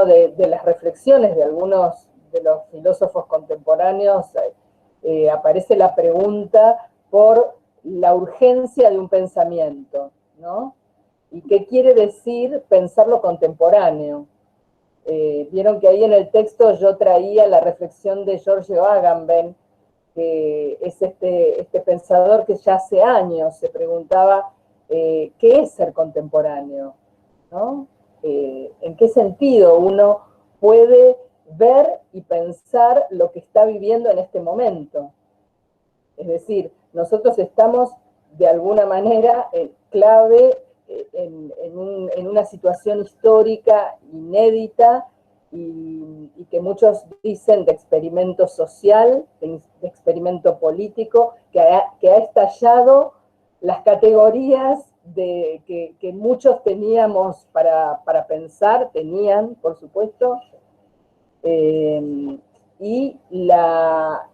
de las reflexiones de algunos de los filósofos contemporáneos aparece la pregunta por la urgencia de un pensamiento, ¿no? ¿Y qué quiere decir pensarlo contemporáneo? Vieron que ahí en el texto yo traía la reflexión de Giorgio Agamben, que es este pensador que ya hace años se preguntaba qué es ser contemporáneo, ¿no? ¿En qué sentido uno puede ver y pensar lo que está viviendo en este momento? Es decir, nosotros estamos de alguna manera clave en una situación histórica inédita y que muchos dicen de experimento social, de experimento político, que ha estallado las categorías que muchos teníamos para pensar, tenían, por supuesto, y la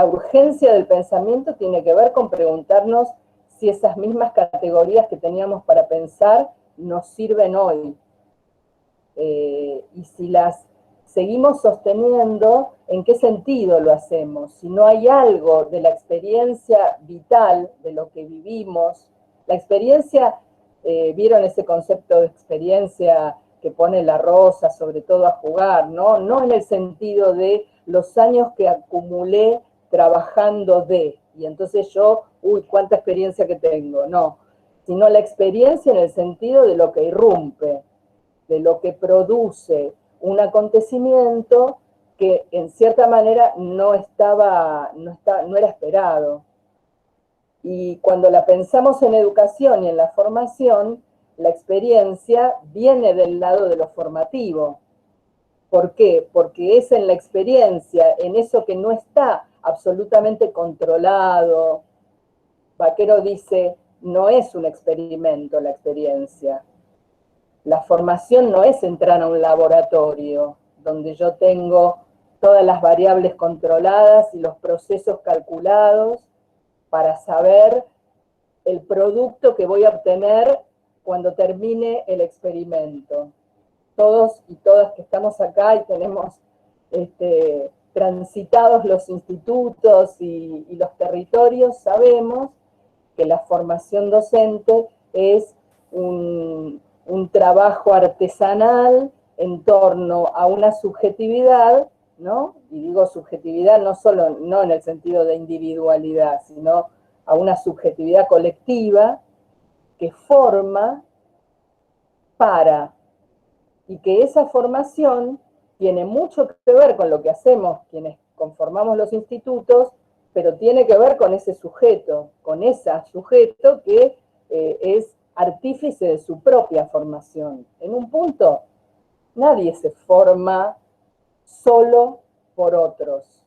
urgencia del pensamiento tiene que ver con preguntarnos si esas mismas categorías que teníamos para pensar nos sirven hoy. Y si las seguimos sosteniendo, ¿en qué sentido lo hacemos? Si no hay algo de la experiencia vital, de lo que vivimos, la experiencia, ¿vieron ese concepto de experiencia que pone la Rosa, sobre todo a jugar, ¿no? No en el sentido de los años que acumulé trabajando y entonces yo, cuánta experiencia que tengo, no, sino la experiencia en el sentido de lo que irrumpe, de lo que produce un acontecimiento que en cierta manera no era esperado. Y cuando la pensamos en educación y en la formación, la experiencia viene del lado de lo formativo. ¿Por qué? Porque es en la experiencia, en eso que no está absolutamente controlado. Vaquero dice, no es un experimento la experiencia. La formación no es entrar a un laboratorio donde yo tengo todas las variables controladas y los procesos calculados para saber el producto que voy a obtener cuando termine el experimento. Todos y todas que estamos acá y tenemos transitados los institutos y los territorios, sabemos que la formación docente es un trabajo artesanal en torno a una subjetividad, ¿no? Y digo subjetividad no en el sentido de individualidad, sino a una subjetividad colectiva que forma para, y que esa formación tiene mucho que ver con lo que hacemos quienes conformamos los institutos, pero tiene que ver con ese sujeto, que es artífice de su propia formación. En un punto, nadie se forma solo por otros.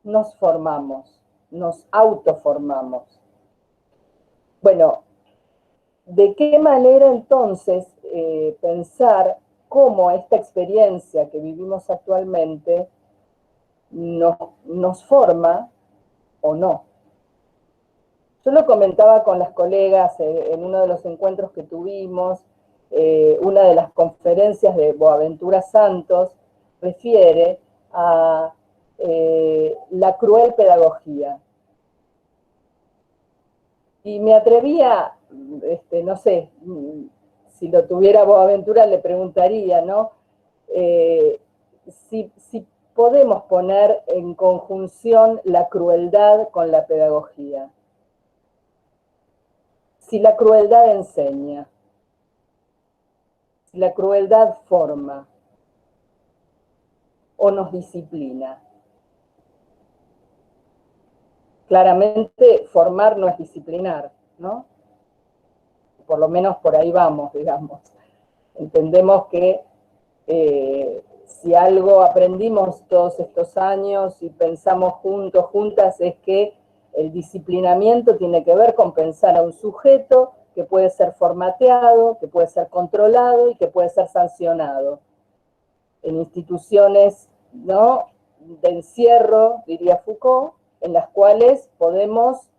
Nos formamos, nos autoformamos. Bueno, ¿de qué manera entonces pensar cómo esta experiencia que vivimos actualmente nos forma o no? Yo lo comentaba con las colegas en uno de los encuentros que tuvimos, una de las conferencias de Boaventura Santos refiere a la cruel pedagogía. Y me atrevía, no sé, si lo tuviera Boaventura le preguntaría, ¿no? Si podemos poner en conjunción la crueldad con la pedagogía. Si la crueldad enseña, si la crueldad forma o nos disciplina. Claramente formar no es disciplinar, ¿no? Por lo menos por ahí vamos, digamos. Entendemos que si algo aprendimos todos estos años y pensamos juntos, juntas, es que el disciplinamiento tiene que ver con pensar a un sujeto que puede ser formateado, que puede ser controlado y que puede ser sancionado. En instituciones, ¿no?, de encierro, diría Foucault, en las cuales podemos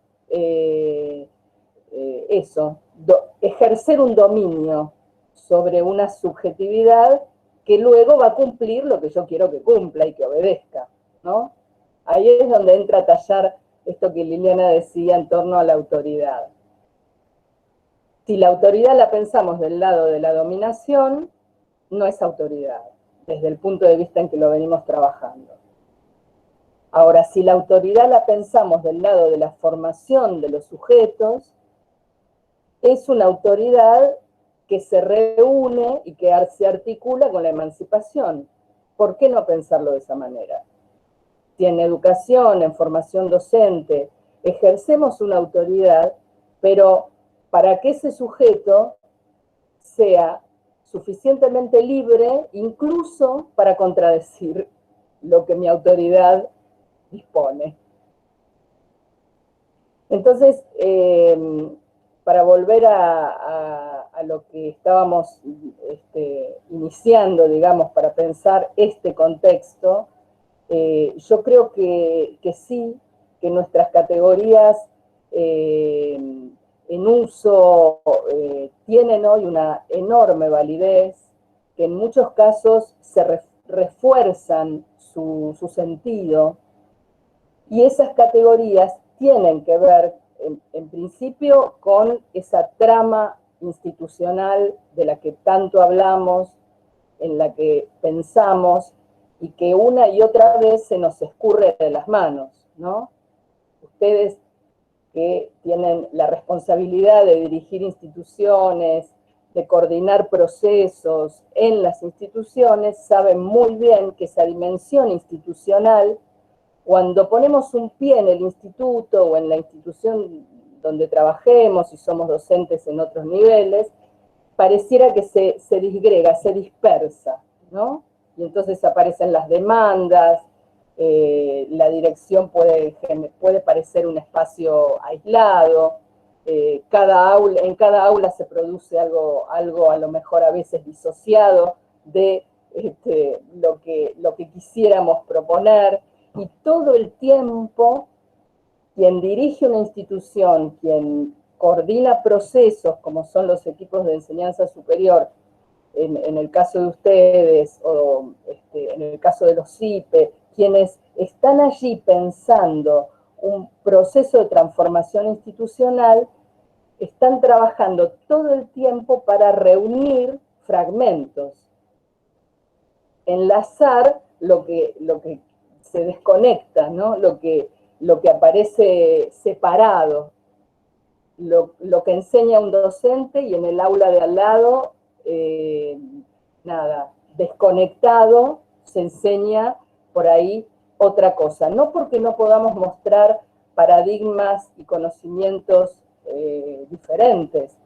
ejercer un dominio sobre una subjetividad que luego va a cumplir lo que yo quiero que cumpla y que obedezca, ¿no? Ahí es donde entra a tallar esto que Liliana decía en torno a la autoridad. Si la autoridad la pensamos del lado de la dominación, no es autoridad, desde el punto de vista en que lo venimos trabajando. Ahora, si la autoridad la pensamos del lado de la formación de los sujetos, es una autoridad que se reúne y que se articula con la emancipación. ¿Por qué no pensarlo de esa manera? Si en educación, en formación docente, ejercemos una autoridad, pero para que ese sujeto sea suficientemente libre, incluso para contradecir lo que mi autoridad dispone. Entonces, para volver a lo que estábamos iniciando, digamos, para pensar este contexto, yo creo que sí, que nuestras categorías en uso tienen hoy una enorme validez, que en muchos casos se refuerzan su sentido, y esas categorías tienen que ver, en principio, con esa trama institucional de la que tanto hablamos, en la que pensamos y que una y otra vez se nos escurre de las manos, ¿no? Ustedes que tienen la responsabilidad de dirigir instituciones, de coordinar procesos en las instituciones, saben muy bien que esa dimensión institucional, cuando ponemos un pie en el instituto o en la institución donde trabajemos y somos docentes en otros niveles, pareciera que se disgrega, se dispersa, ¿no? Y entonces aparecen las demandas, la dirección puede parecer un espacio aislado, en cada aula se produce algo a lo mejor a veces disociado de lo que quisiéramos proponer, y todo el tiempo quien dirige una institución, quien coordina procesos como son los equipos de enseñanza superior, en el caso de ustedes, o en el caso de los CIPE, quienes están allí pensando un proceso de transformación institucional, están trabajando todo el tiempo para reunir fragmentos, enlazar lo que se desconecta, ¿no? Lo que aparece separado, lo que enseña un docente y en el aula de al lado, nada, desconectado, se enseña por ahí otra cosa. No porque no podamos mostrar paradigmas y conocimientos diferentes,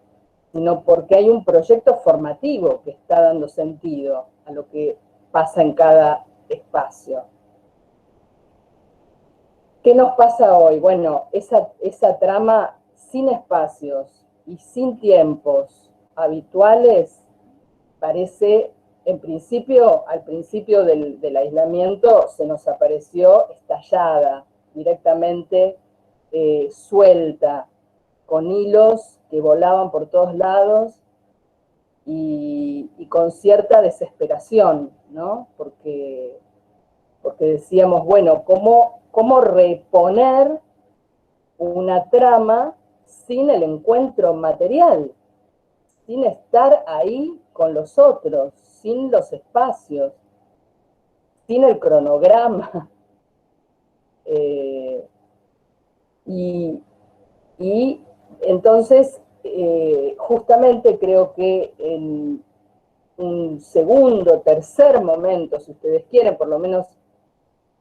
sino porque hay un proyecto formativo que está dando sentido a lo que pasa en cada espacio. ¿Qué nos pasa hoy? Bueno, esa trama sin espacios y sin tiempos habituales parece, al principio del aislamiento, se nos apareció estallada, directamente suelta, con hilos que volaban por todos lados y con cierta desesperación, ¿no? Porque decíamos, bueno, ¿cómo reponer una trama sin el encuentro material, sin estar ahí con los otros, sin los espacios, sin el cronograma? Y entonces, justamente creo que en un segundo, tercer momento, si ustedes quieren, por lo menos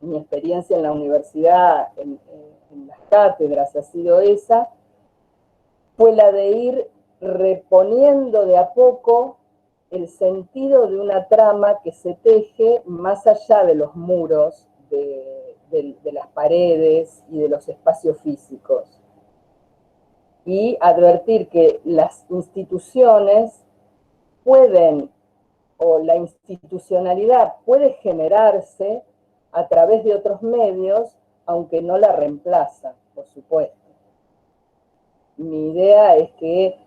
mi experiencia en la universidad, en las cátedras ha sido esa, fue la de ir reponiendo de a poco el sentido de una trama que se teje más allá de los muros, de las paredes y de los espacios físicos. Y advertir que las instituciones pueden, o la institucionalidad puede generarse a través de otros medios, aunque no la reemplaza, por supuesto. Mi idea es que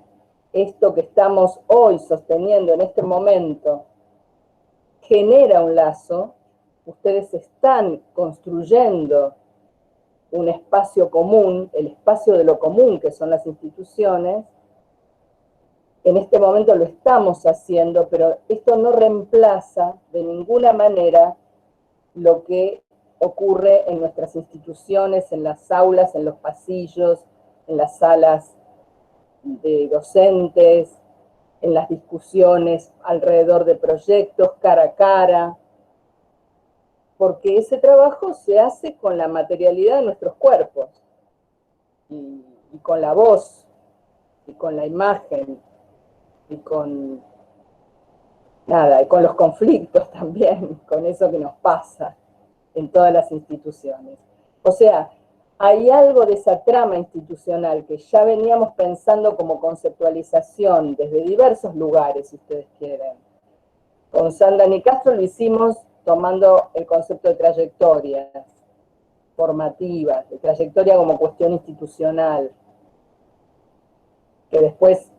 esto que estamos hoy sosteniendo en este momento, genera un lazo, ustedes están construyendo un espacio común, el espacio de lo común que son las instituciones. En este momento lo estamos haciendo, pero esto no reemplaza de ninguna manera lo que ocurre en nuestras instituciones, en las aulas, en los pasillos, en las salas de docentes, en las discusiones alrededor de proyectos, cara a cara, porque ese trabajo se hace con la materialidad de nuestros cuerpos, y con la voz, y con la imagen, y con nada, y con los conflictos también, con eso que nos pasa en todas las instituciones. O sea, hay algo de esa trama institucional que ya veníamos pensando como conceptualización desde diversos lugares, si ustedes quieren. Con Sandra Nicastro lo hicimos tomando el concepto de trayectorias formativas, de trayectoria como cuestión institucional, que después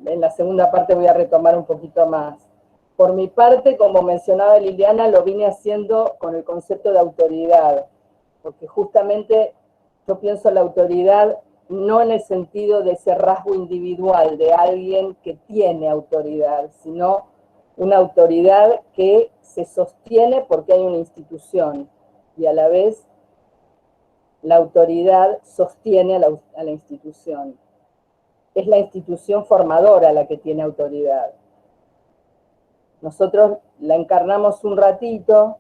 en la segunda parte voy a retomar un poquito más. Por mi parte, como mencionaba Liliana, lo vine haciendo con el concepto de autoridad, porque justamente yo pienso la autoridad no en el sentido de ese rasgo individual de alguien que tiene autoridad, sino una autoridad que se sostiene porque hay una institución y a la vez la autoridad sostiene a la institución. Es la institución formadora la que tiene autoridad. Nosotros la encarnamos un ratito,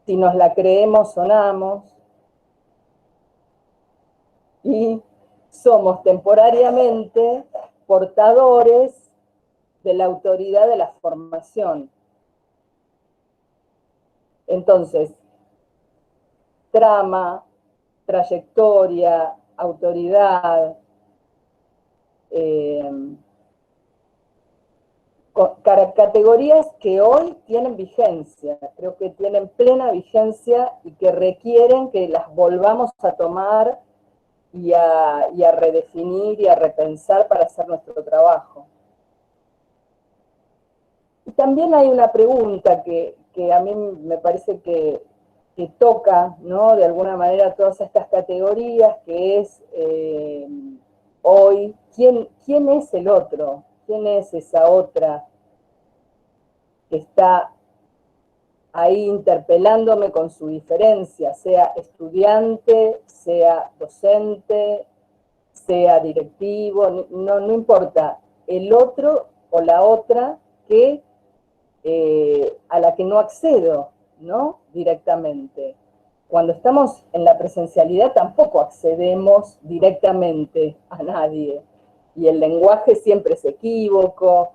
si nos la creemos sonamos, y somos temporariamente portadores de la autoridad de la formación. Entonces, trama, trayectoria, autoridad, categorías que hoy tienen vigencia, creo que tienen plena vigencia y que requieren que las volvamos a tomar y a redefinir y a repensar para hacer nuestro trabajo. Y también hay una pregunta que a mí me parece que toca, ¿no?, de alguna manera todas estas categorías, que es hoy, ¿quién es el otro? ¿Quién es esa otra que está ahí interpelándome con su diferencia, sea estudiante, sea docente, sea directivo, no importa, el otro o la otra que a la que no accedo, ¿no?, directamente. Cuando estamos en la presencialidad tampoco accedemos directamente a nadie, y el lenguaje siempre es equívoco,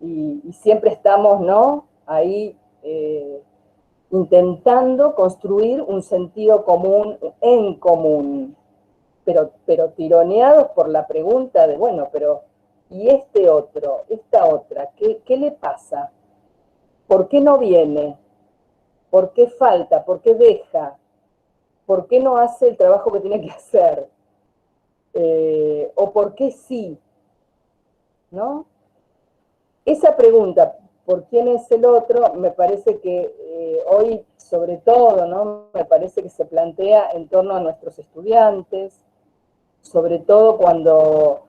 y siempre estamos, ¿no?, ahí intentando construir un sentido común en común, pero tironeados por la pregunta de, bueno, pero ¿y este otro, esta otra? ¿Qué le pasa? ¿Por qué no viene? ¿Por qué falta? ¿Por qué deja? ¿Por qué no hace el trabajo que tiene que hacer? ¿O por qué sí? ¿No? Esa pregunta, ¿por quién es el otro? Me parece que hoy, sobre todo, ¿no?, me parece que se plantea en torno a nuestros estudiantes, sobre todo cuando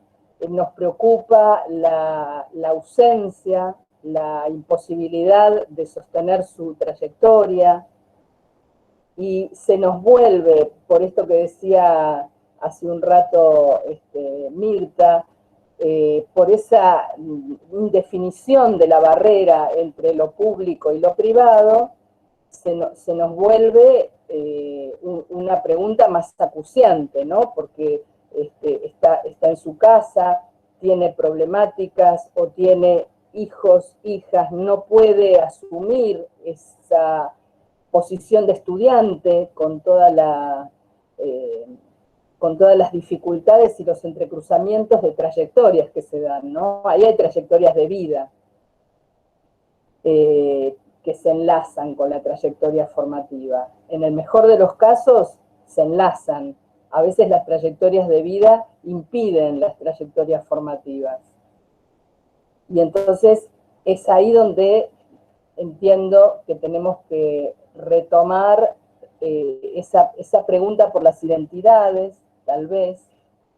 nos preocupa la ausencia, la imposibilidad de sostener su trayectoria, y se nos vuelve, por esto que decía hace un rato Mirta, por esa indefinición de la barrera entre lo público y lo privado, se nos vuelve una pregunta más acuciante, ¿no?, porque está en su casa, tiene problemáticas o tiene hijos, hijas, no puede asumir esa posición de estudiante con todas las dificultades y los entrecruzamientos de trayectorias que se dan, ¿no? Ahí hay trayectorias de vida que se enlazan con la trayectoria formativa. En el mejor de los casos, se enlazan. A veces las trayectorias de vida impiden las trayectorias formativas. Y entonces es ahí donde entiendo que tenemos que retomar esa pregunta por las identidades, tal vez,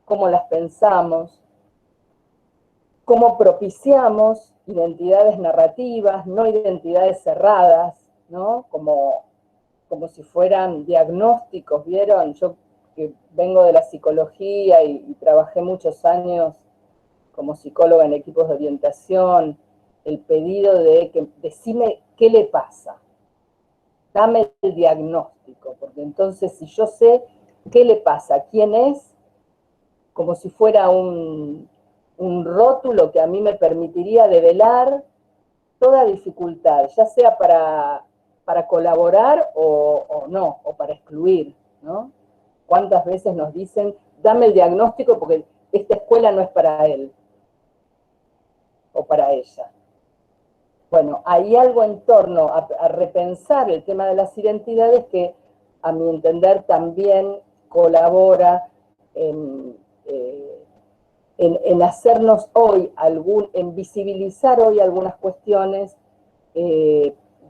cómo las pensamos, cómo propiciamos identidades narrativas, no identidades cerradas, ¿no? Como si fueran diagnósticos, ¿vieron? Yo que vengo de la psicología y trabajé muchos años como psicóloga en equipos de orientación, el pedido de que decime qué le pasa, dame el diagnóstico, porque entonces si yo sé qué le pasa, quién es, como si fuera un rótulo que a mí me permitiría develar toda dificultad, ya sea para colaborar o no, o para excluir, ¿no? ¿Cuántas veces nos dicen, dame el diagnóstico porque esta escuela no es para él o para ella? Bueno, hay algo en torno a repensar el tema de las identidades que, a mi entender, también colabora en hacernos hoy, en visibilizar hoy algunas cuestiones,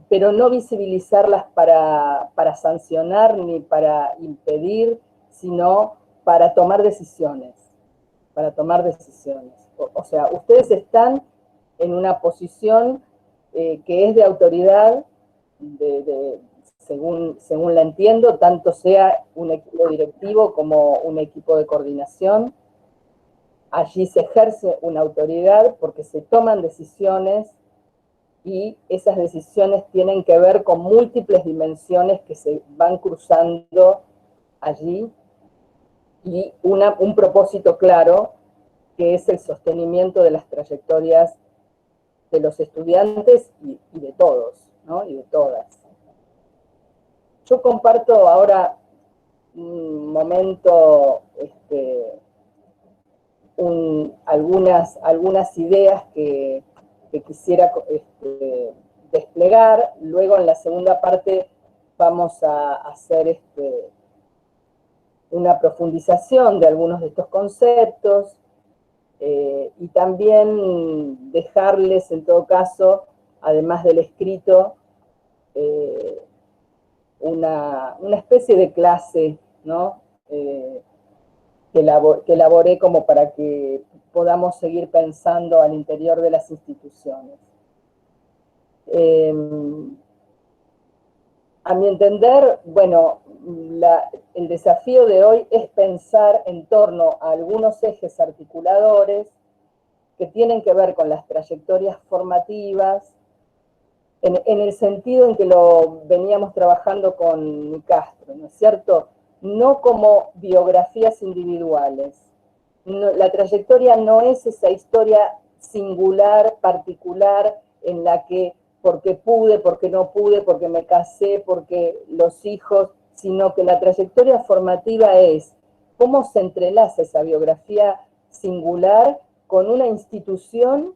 pero no visibilizarlas para sancionar ni para impedir, sino para tomar decisiones, O sea, ustedes están en una posición que es de autoridad, según la entiendo, tanto sea un equipo directivo como un equipo de coordinación. Allí se ejerce una autoridad porque se toman decisiones y esas decisiones tienen que ver con múltiples dimensiones que se van cruzando allí y un propósito claro, que es el sostenimiento de las trayectorias de los estudiantes y de todos, ¿no? Y de todas. Yo comparto ahora un momento, algunas ideas que quisiera desplegar. Luego en la segunda parte vamos a hacer una profundización de algunos de estos conceptos y también dejarles en todo caso, además del escrito, una especie de clase, ¿no? Que elaboré como para que podamos seguir pensando al interior de las instituciones. A mi entender, bueno, el desafío de hoy es pensar en torno a algunos ejes articuladores que tienen que ver con las trayectorias formativas, en el sentido en que lo veníamos trabajando con Castro, ¿no es cierto? No como biografías individuales. No, la trayectoria no es esa historia singular, particular, en la que porque pude, porque no pude, porque me casé, porque los hijos, sino que la trayectoria formativa es cómo se entrelaza esa biografía singular con una institución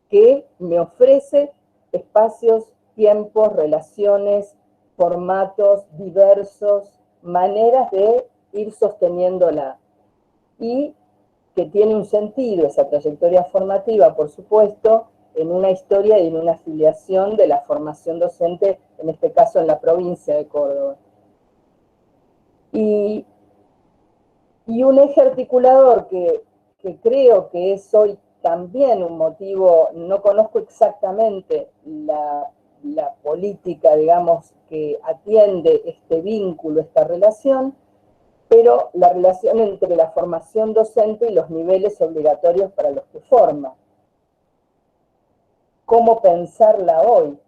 que me ofrece espacios, tiempos, relaciones, formatos diversos, maneras de ir sosteniéndola. Y que tiene un sentido esa trayectoria formativa, por supuesto, en una historia y en una afiliación de la formación docente, en este caso en la provincia de Córdoba. Y un eje articulador que creo que es hoy también un motivo, no conozco exactamente la política, digamos, que atiende este vínculo, esta relación, pero la relación entre la formación docente y los niveles obligatorios para los que forma. ¿Cómo pensarla hoy?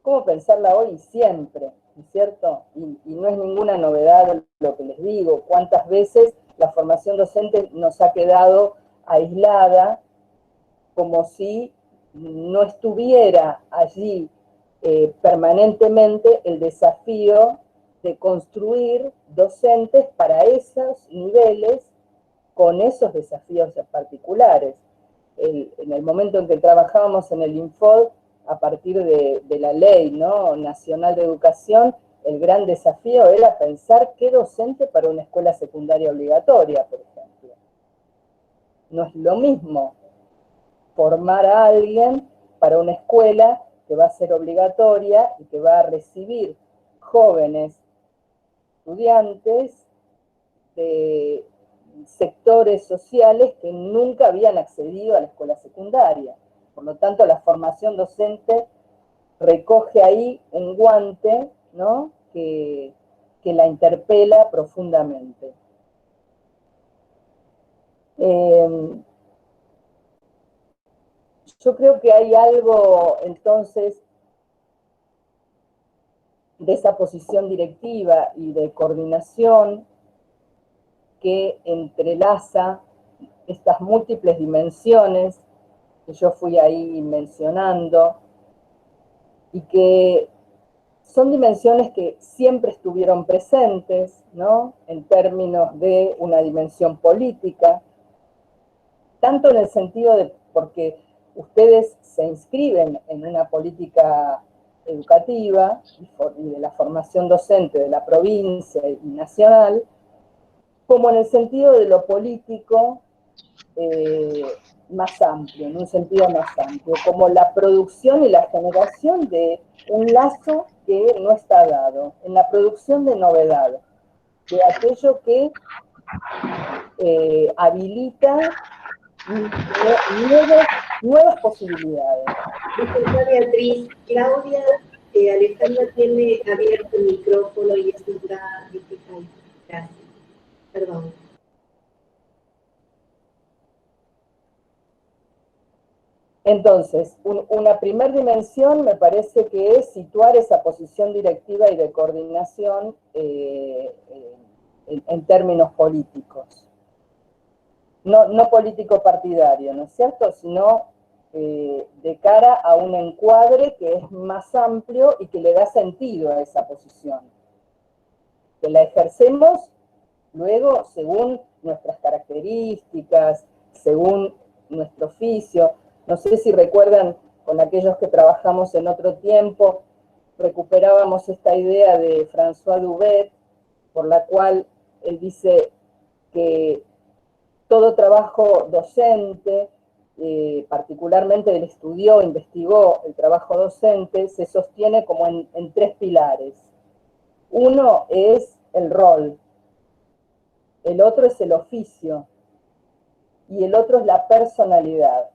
¿Cómo pensarla hoy y siempre? ¿No es cierto? Y no es ninguna novedad lo que les digo. ¿Cuántas veces la formación docente nos ha quedado aislada como si no estuviera allí permanentemente el desafío de construir docentes para esos niveles con esos desafíos particulares? En el momento en que trabajábamos en el Infod, a partir de la ley, ¿no?, nacional de educación, el gran desafío era pensar qué docente para una escuela secundaria obligatoria, por ejemplo. No es lo mismo formar a alguien para una escuela que va a ser obligatoria y que va a recibir jóvenes estudiantes de sectores sociales que nunca habían accedido a la escuela secundaria. Por lo tanto, la formación docente recoge ahí un guante, ¿no?, que la interpela profundamente. Yo creo que hay algo, entonces, de esa posición directiva y de coordinación que entrelaza estas múltiples dimensiones que yo fui ahí mencionando y que son dimensiones que siempre estuvieron presentes, ¿no?, en términos de una dimensión política, tanto en el sentido de porque ustedes se inscriben en una política educativa y de la formación docente de la provincia y nacional, como en el sentido de lo político más amplio, en un sentido más amplio, como la producción y la generación de un lazo que no está dado, en la producción de novedad, de aquello que habilita nuevas posibilidades. Disculpa, Beatriz, Claudia, Alejandra tiene abierto el micrófono y esto está difícil. Gracias. Perdón. Entonces, una primera dimensión me parece que es situar esa posición directiva y de coordinación en términos políticos. No político partidario, ¿no es cierto?, sino de cara a un encuadre que es más amplio y que le da sentido a esa posición. Que la ejercemos luego según nuestras características, según nuestro oficio. No sé si recuerdan, con aquellos que trabajamos en otro tiempo, recuperábamos esta idea de François Dubet, por la cual él dice que todo trabajo docente, particularmente él estudió, investigó el trabajo docente, se sostiene como en tres pilares. Uno es el rol, el otro es el oficio y el otro es la personalidad.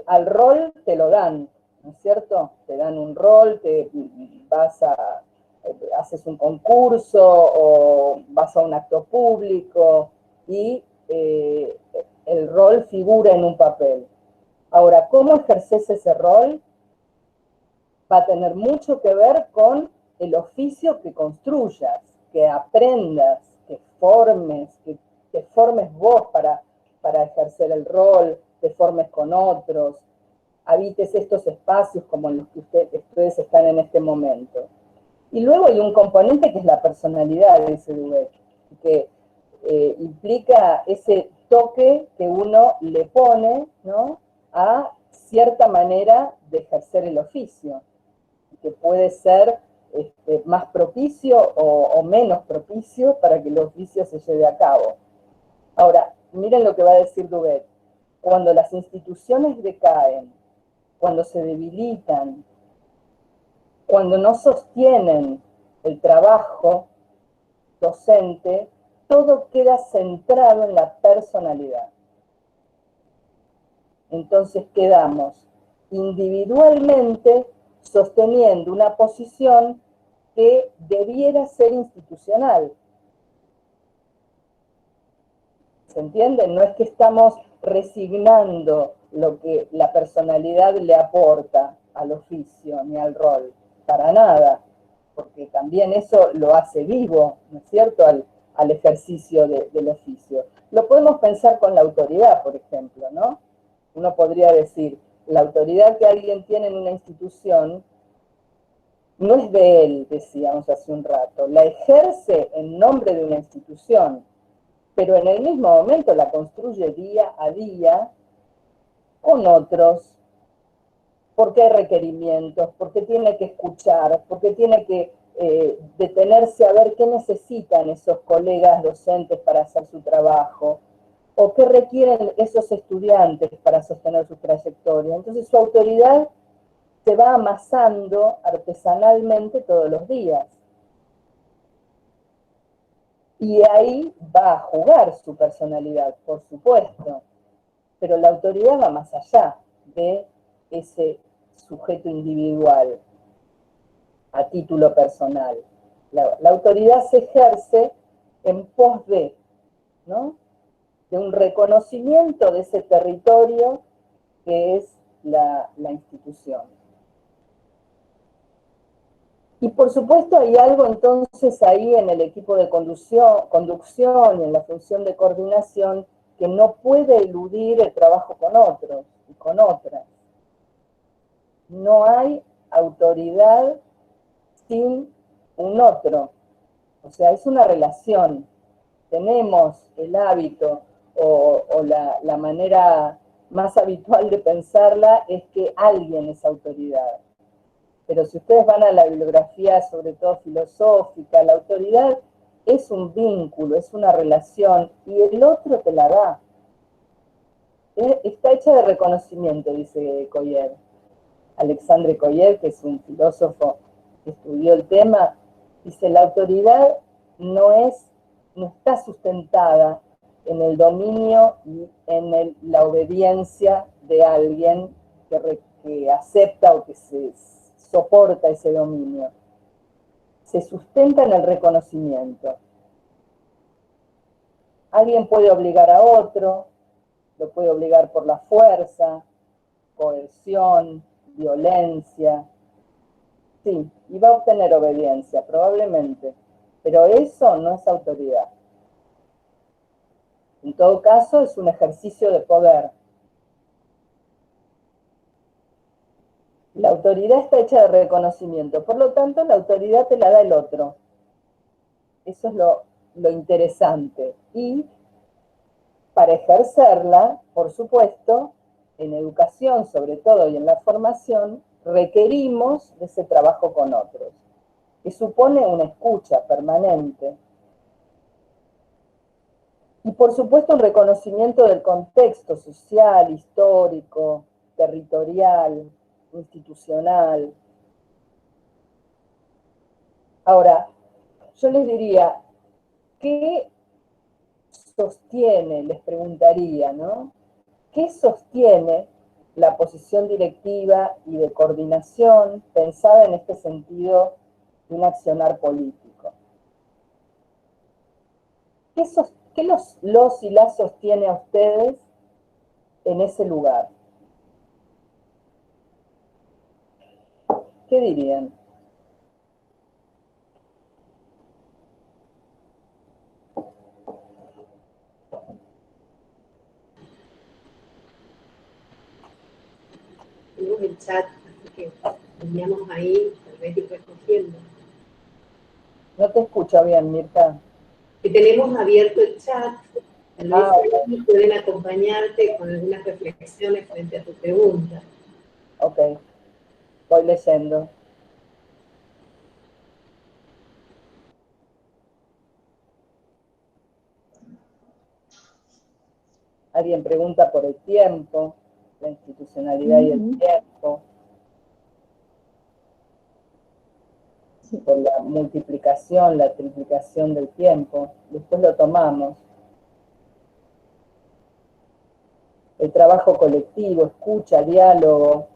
Al rol te lo dan, ¿no es cierto? Te dan un rol, haces un concurso o vas a un acto público y el rol figura en un papel. Ahora, ¿cómo ejerces ese rol? Va a tener mucho que ver con el oficio que construyas, que aprendas, que formes vos para ejercer el rol, te formes con otros, habites estos espacios como en los que ustedes están en este momento. Y luego hay un componente que es la personalidad de ese Dubet, que implica ese toque que uno le pone, ¿no?, a cierta manera de ejercer el oficio, que puede ser más propicio o menos propicio para que el oficio se lleve a cabo. Ahora, miren lo que va a decir Dubet. Cuando las instituciones decaen, cuando se debilitan, cuando no sostienen el trabajo docente, todo queda centrado en la personalidad. Entonces quedamos individualmente sosteniendo una posición que debiera ser institucional. ¿Se entiende? No es que estamos resignando lo que la personalidad le aporta al oficio ni al rol, para nada, porque también eso lo hace vivo, ¿no es cierto?, al ejercicio del oficio. Lo podemos pensar con la autoridad, por ejemplo, ¿no? Uno podría decir, la autoridad que alguien tiene en una institución no es de él, decíamos hace un rato, la ejerce en nombre de una institución, pero en el mismo momento la construye día a día con otros, porque hay requerimientos, porque tiene que escuchar, porque tiene que detenerse a ver qué necesitan esos colegas docentes para hacer su trabajo. o qué requieren esos estudiantes para sostener su trayectoria. Entonces su autoridad se va amasando artesanalmente todos los días. Y ahí va a jugar su personalidad, por supuesto, pero la autoridad va más allá de ese sujeto individual a título personal. La autoridad se ejerce en pos de, ¿no?, de un reconocimiento de ese territorio que es la institución. Y por supuesto hay algo entonces ahí en el equipo de conducción y en la función de coordinación que no puede eludir el trabajo con otros y con otras. No hay autoridad sin un otro. O sea, es una relación. Tenemos el hábito o la manera más habitual de pensarla es que alguien es autoridad. Pero si ustedes van a la bibliografía, sobre todo filosófica, la autoridad es un vínculo, es una relación, y el otro te la da. Está hecha de reconocimiento, dice Coyer. Alexandre Coyer, que es un filósofo que estudió el tema, dice, la autoridad no está sustentada en el dominio y en la obediencia de alguien que acepta o que se soporta ese dominio. Se sustenta en el reconocimiento. Alguien puede obligar a otro, lo puede obligar por la fuerza, coerción, violencia. Sí, y va a obtener obediencia, probablemente, pero eso no es autoridad. En todo caso, es un ejercicio de poder. La autoridad está hecha de reconocimiento, por lo tanto, la autoridad te la da el otro. Eso es lo interesante. Y para ejercerla, por supuesto, en educación sobre todo y en la formación, requerimos de ese trabajo con otros, que supone una escucha permanente. Y por supuesto un reconocimiento del contexto social, histórico, territorial, institucional. Ahora, yo les diría, ¿qué sostiene, les preguntaría, ¿no? ¿Qué sostiene la posición directiva y de coordinación pensada en este sentido de un accionar político? ¿Qué los y las sostiene a ustedes en ese lugar? ¿Qué dirían? Tenemos el chat, así que teníamos ahí, tal vez ir recogiendo. No te escucho bien, Mirta. Que tenemos abierto el chat, tal vez Okay. pueden acompañarte con algunas reflexiones frente a tu pregunta. Ok, voy leyendo. Alguien pregunta por el tiempo, la institucionalidad y el tiempo, por la multiplicación, la triplicación del tiempo. Después lo tomamos. El trabajo colectivo, escucha, diálogo,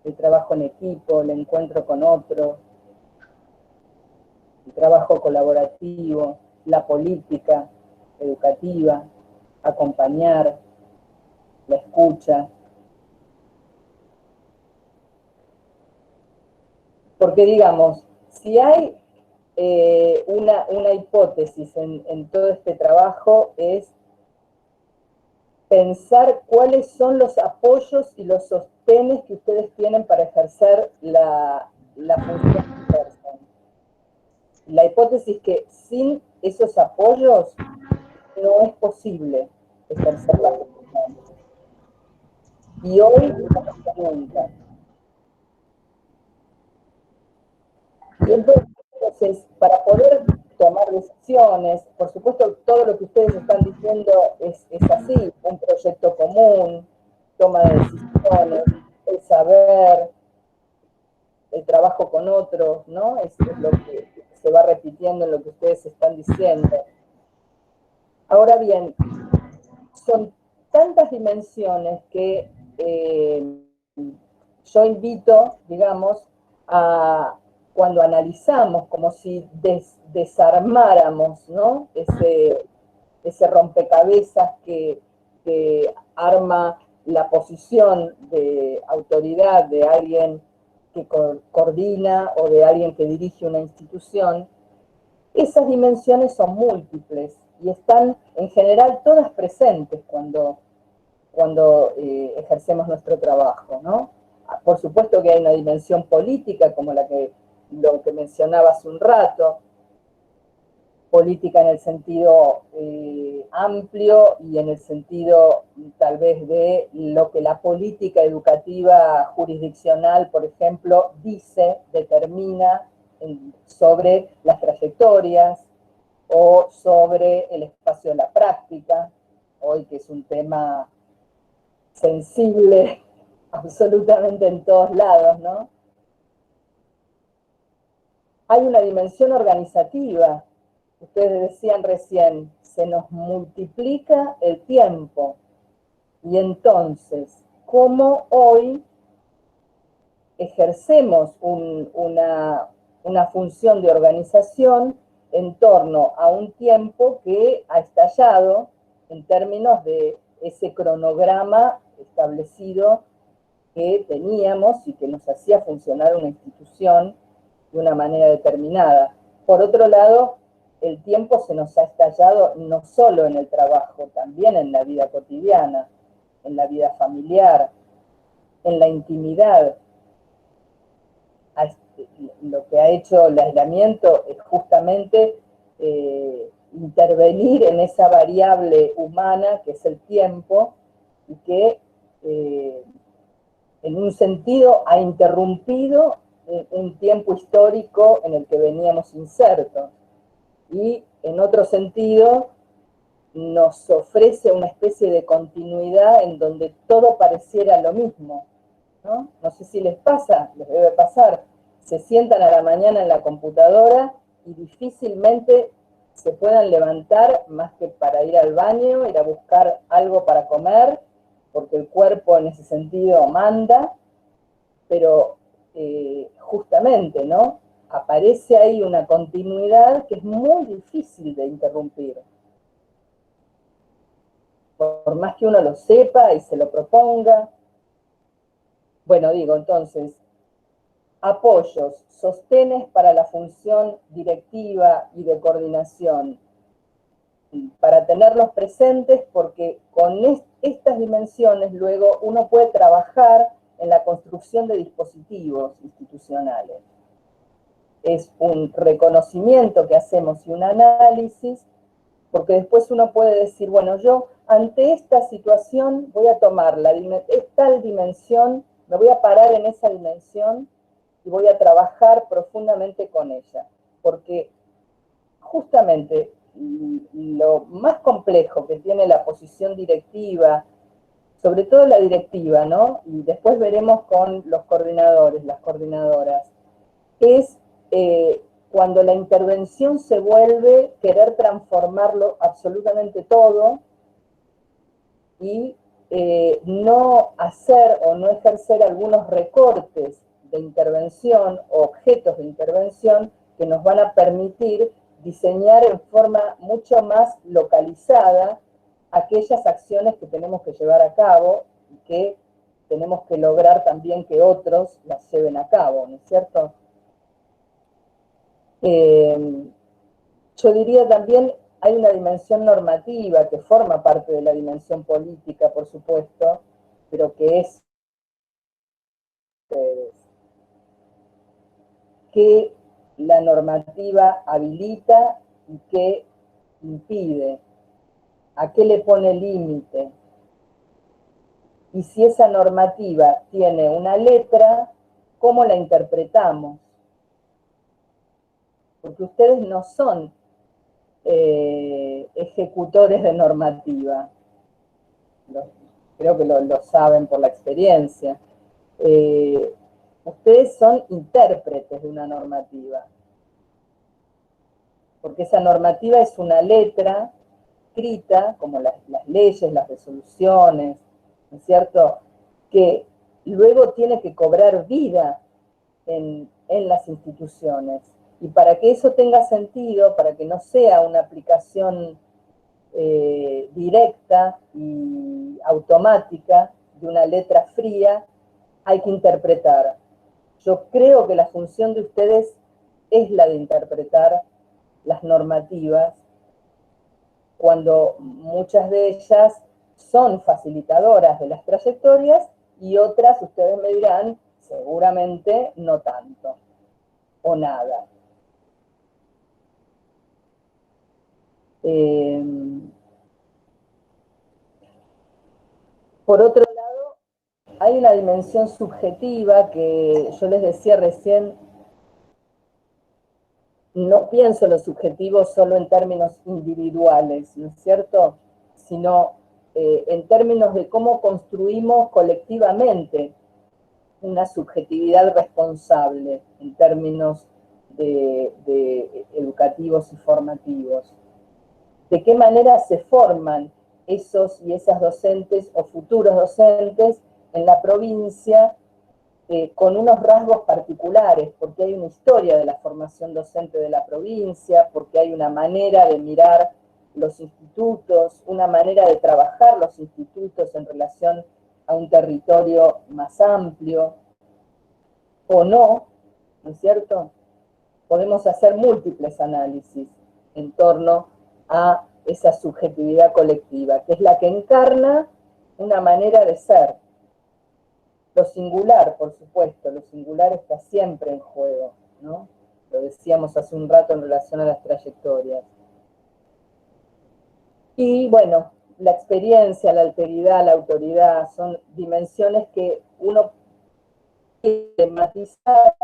el trabajo en equipo, el encuentro con otro, el trabajo colaborativo, la política educativa, acompañar, la escucha. Porque digamos, si hay una hipótesis en todo este trabajo es pensar cuáles son los apoyos y los sostenes que ustedes tienen para ejercer la función que ejercen. La hipótesis que sin esos apoyos no es posible ejercer la función. Y hoy más que nunca. Y entonces, para poder tomar decisiones. Por supuesto, todo lo que ustedes están diciendo es así, un proyecto común, toma de decisiones, el saber, el trabajo con otros, ¿no? Es lo que se va repitiendo en lo que ustedes están diciendo. Ahora bien, son tantas dimensiones que yo invito, digamos, a cuando analizamos, como si desarmáramos, ¿no? Ese rompecabezas que arma la posición de autoridad de alguien que coordina o de alguien que dirige una institución. Esas dimensiones son múltiples y están en general todas presentes cuando ejercemos nuestro trabajo, ¿no? Por supuesto que hay una dimensión política, como lo que mencionaba hace un rato, política en el sentido amplio y en el sentido tal vez de lo que la política educativa jurisdiccional, por ejemplo, determina sobre las trayectorias o sobre el espacio de la práctica, hoy que es un tema sensible absolutamente en todos lados, ¿no? Hay una dimensión organizativa. Ustedes decían recién, se nos multiplica el tiempo. Y entonces, ¿cómo hoy ejercemos una función de organización en torno a un tiempo que ha estallado en términos de ese cronograma establecido que teníamos y que nos hacía funcionar una institución de una manera determinada? Por otro lado, el tiempo se nos ha estallado no solo en el trabajo, también en la vida cotidiana, en la vida familiar, en la intimidad. Lo que ha hecho el aislamiento es justamente intervenir en esa variable humana que es el tiempo y que en un sentido ha interrumpido un tiempo histórico en el que veníamos insertos y en otro sentido nos ofrece una especie de continuidad en donde todo pareciera lo mismo, ¿no? No sé si les pasa, les debe pasar, se sientan a la mañana en la computadora y difícilmente se puedan levantar más que para ir al baño, ir a buscar algo para comer, porque el cuerpo en ese sentido manda, pero justamente, ¿no? Aparece ahí una continuidad que es muy difícil de interrumpir. Por más que uno lo sepa y se lo proponga. Bueno, digo, entonces, apoyos, sostenes para la función directiva y de coordinación, para tenerlos presentes porque con estas dimensiones luego uno puede trabajar en la construcción de dispositivos institucionales. Es un reconocimiento que hacemos y un análisis, porque después uno puede decir, bueno, yo ante esta situación voy a tomar tal dimensión, me voy a parar en esa dimensión y voy a trabajar profundamente con ella, porque justamente lo más complejo que tiene la posición directiva, sobre todo la directiva, ¿no? Y después veremos con los coordinadores, las coordinadoras, es cuando la intervención se vuelve querer transformarlo absolutamente todo y no hacer o no ejercer algunos recortes de intervención o objetos de intervención que nos van a permitir diseñar en forma mucho más localizada aquellas acciones que tenemos que llevar a cabo y que tenemos que lograr también que otros las lleven a cabo, ¿no es cierto? Yo diría también, hay una dimensión normativa que forma parte de la dimensión política, por supuesto, pero que es que la normativa habilita y que impide, a qué le pone límite. Y si esa normativa tiene una letra, ¿cómo la interpretamos? Porque ustedes no son ejecutores de normativa. Creo que lo saben por la experiencia. Ustedes son intérpretes de una normativa, porque esa normativa es una letra escrita, como las leyes, las resoluciones, ¿no es cierto?, que luego tiene que cobrar vida en las instituciones. Y para que eso tenga sentido, para que no sea una aplicación directa y automática de una letra fría, hay que interpretar. Yo creo que la función de ustedes es la de interpretar las normativas, cuando muchas de ellas son facilitadoras de las trayectorias y otras, ustedes me dirán, seguramente no tanto o nada. Por otro lado, hay una dimensión subjetiva que yo les decía recién, no pienso lo subjetivo solo en términos individuales, ¿no es cierto?, sino en términos de cómo construimos colectivamente una subjetividad responsable en términos de educativos y formativos. ¿De qué manera se forman esos y esas docentes o futuros docentes en la provincia con unos rasgos particulares? Porque hay una historia de la formación docente de la provincia, porque hay una manera de mirar los institutos, una manera de trabajar los institutos en relación a un territorio más amplio, o no, ¿no es cierto? Podemos hacer múltiples análisis en torno a esa subjetividad colectiva, que es la que encarna una manera de ser. Lo singular, por supuesto, lo singular está siempre en juego, ¿no? Lo decíamos hace un rato en relación a las trayectorias. Y bueno, la experiencia, la alteridad, la autoridad, son dimensiones que uno quiere matizar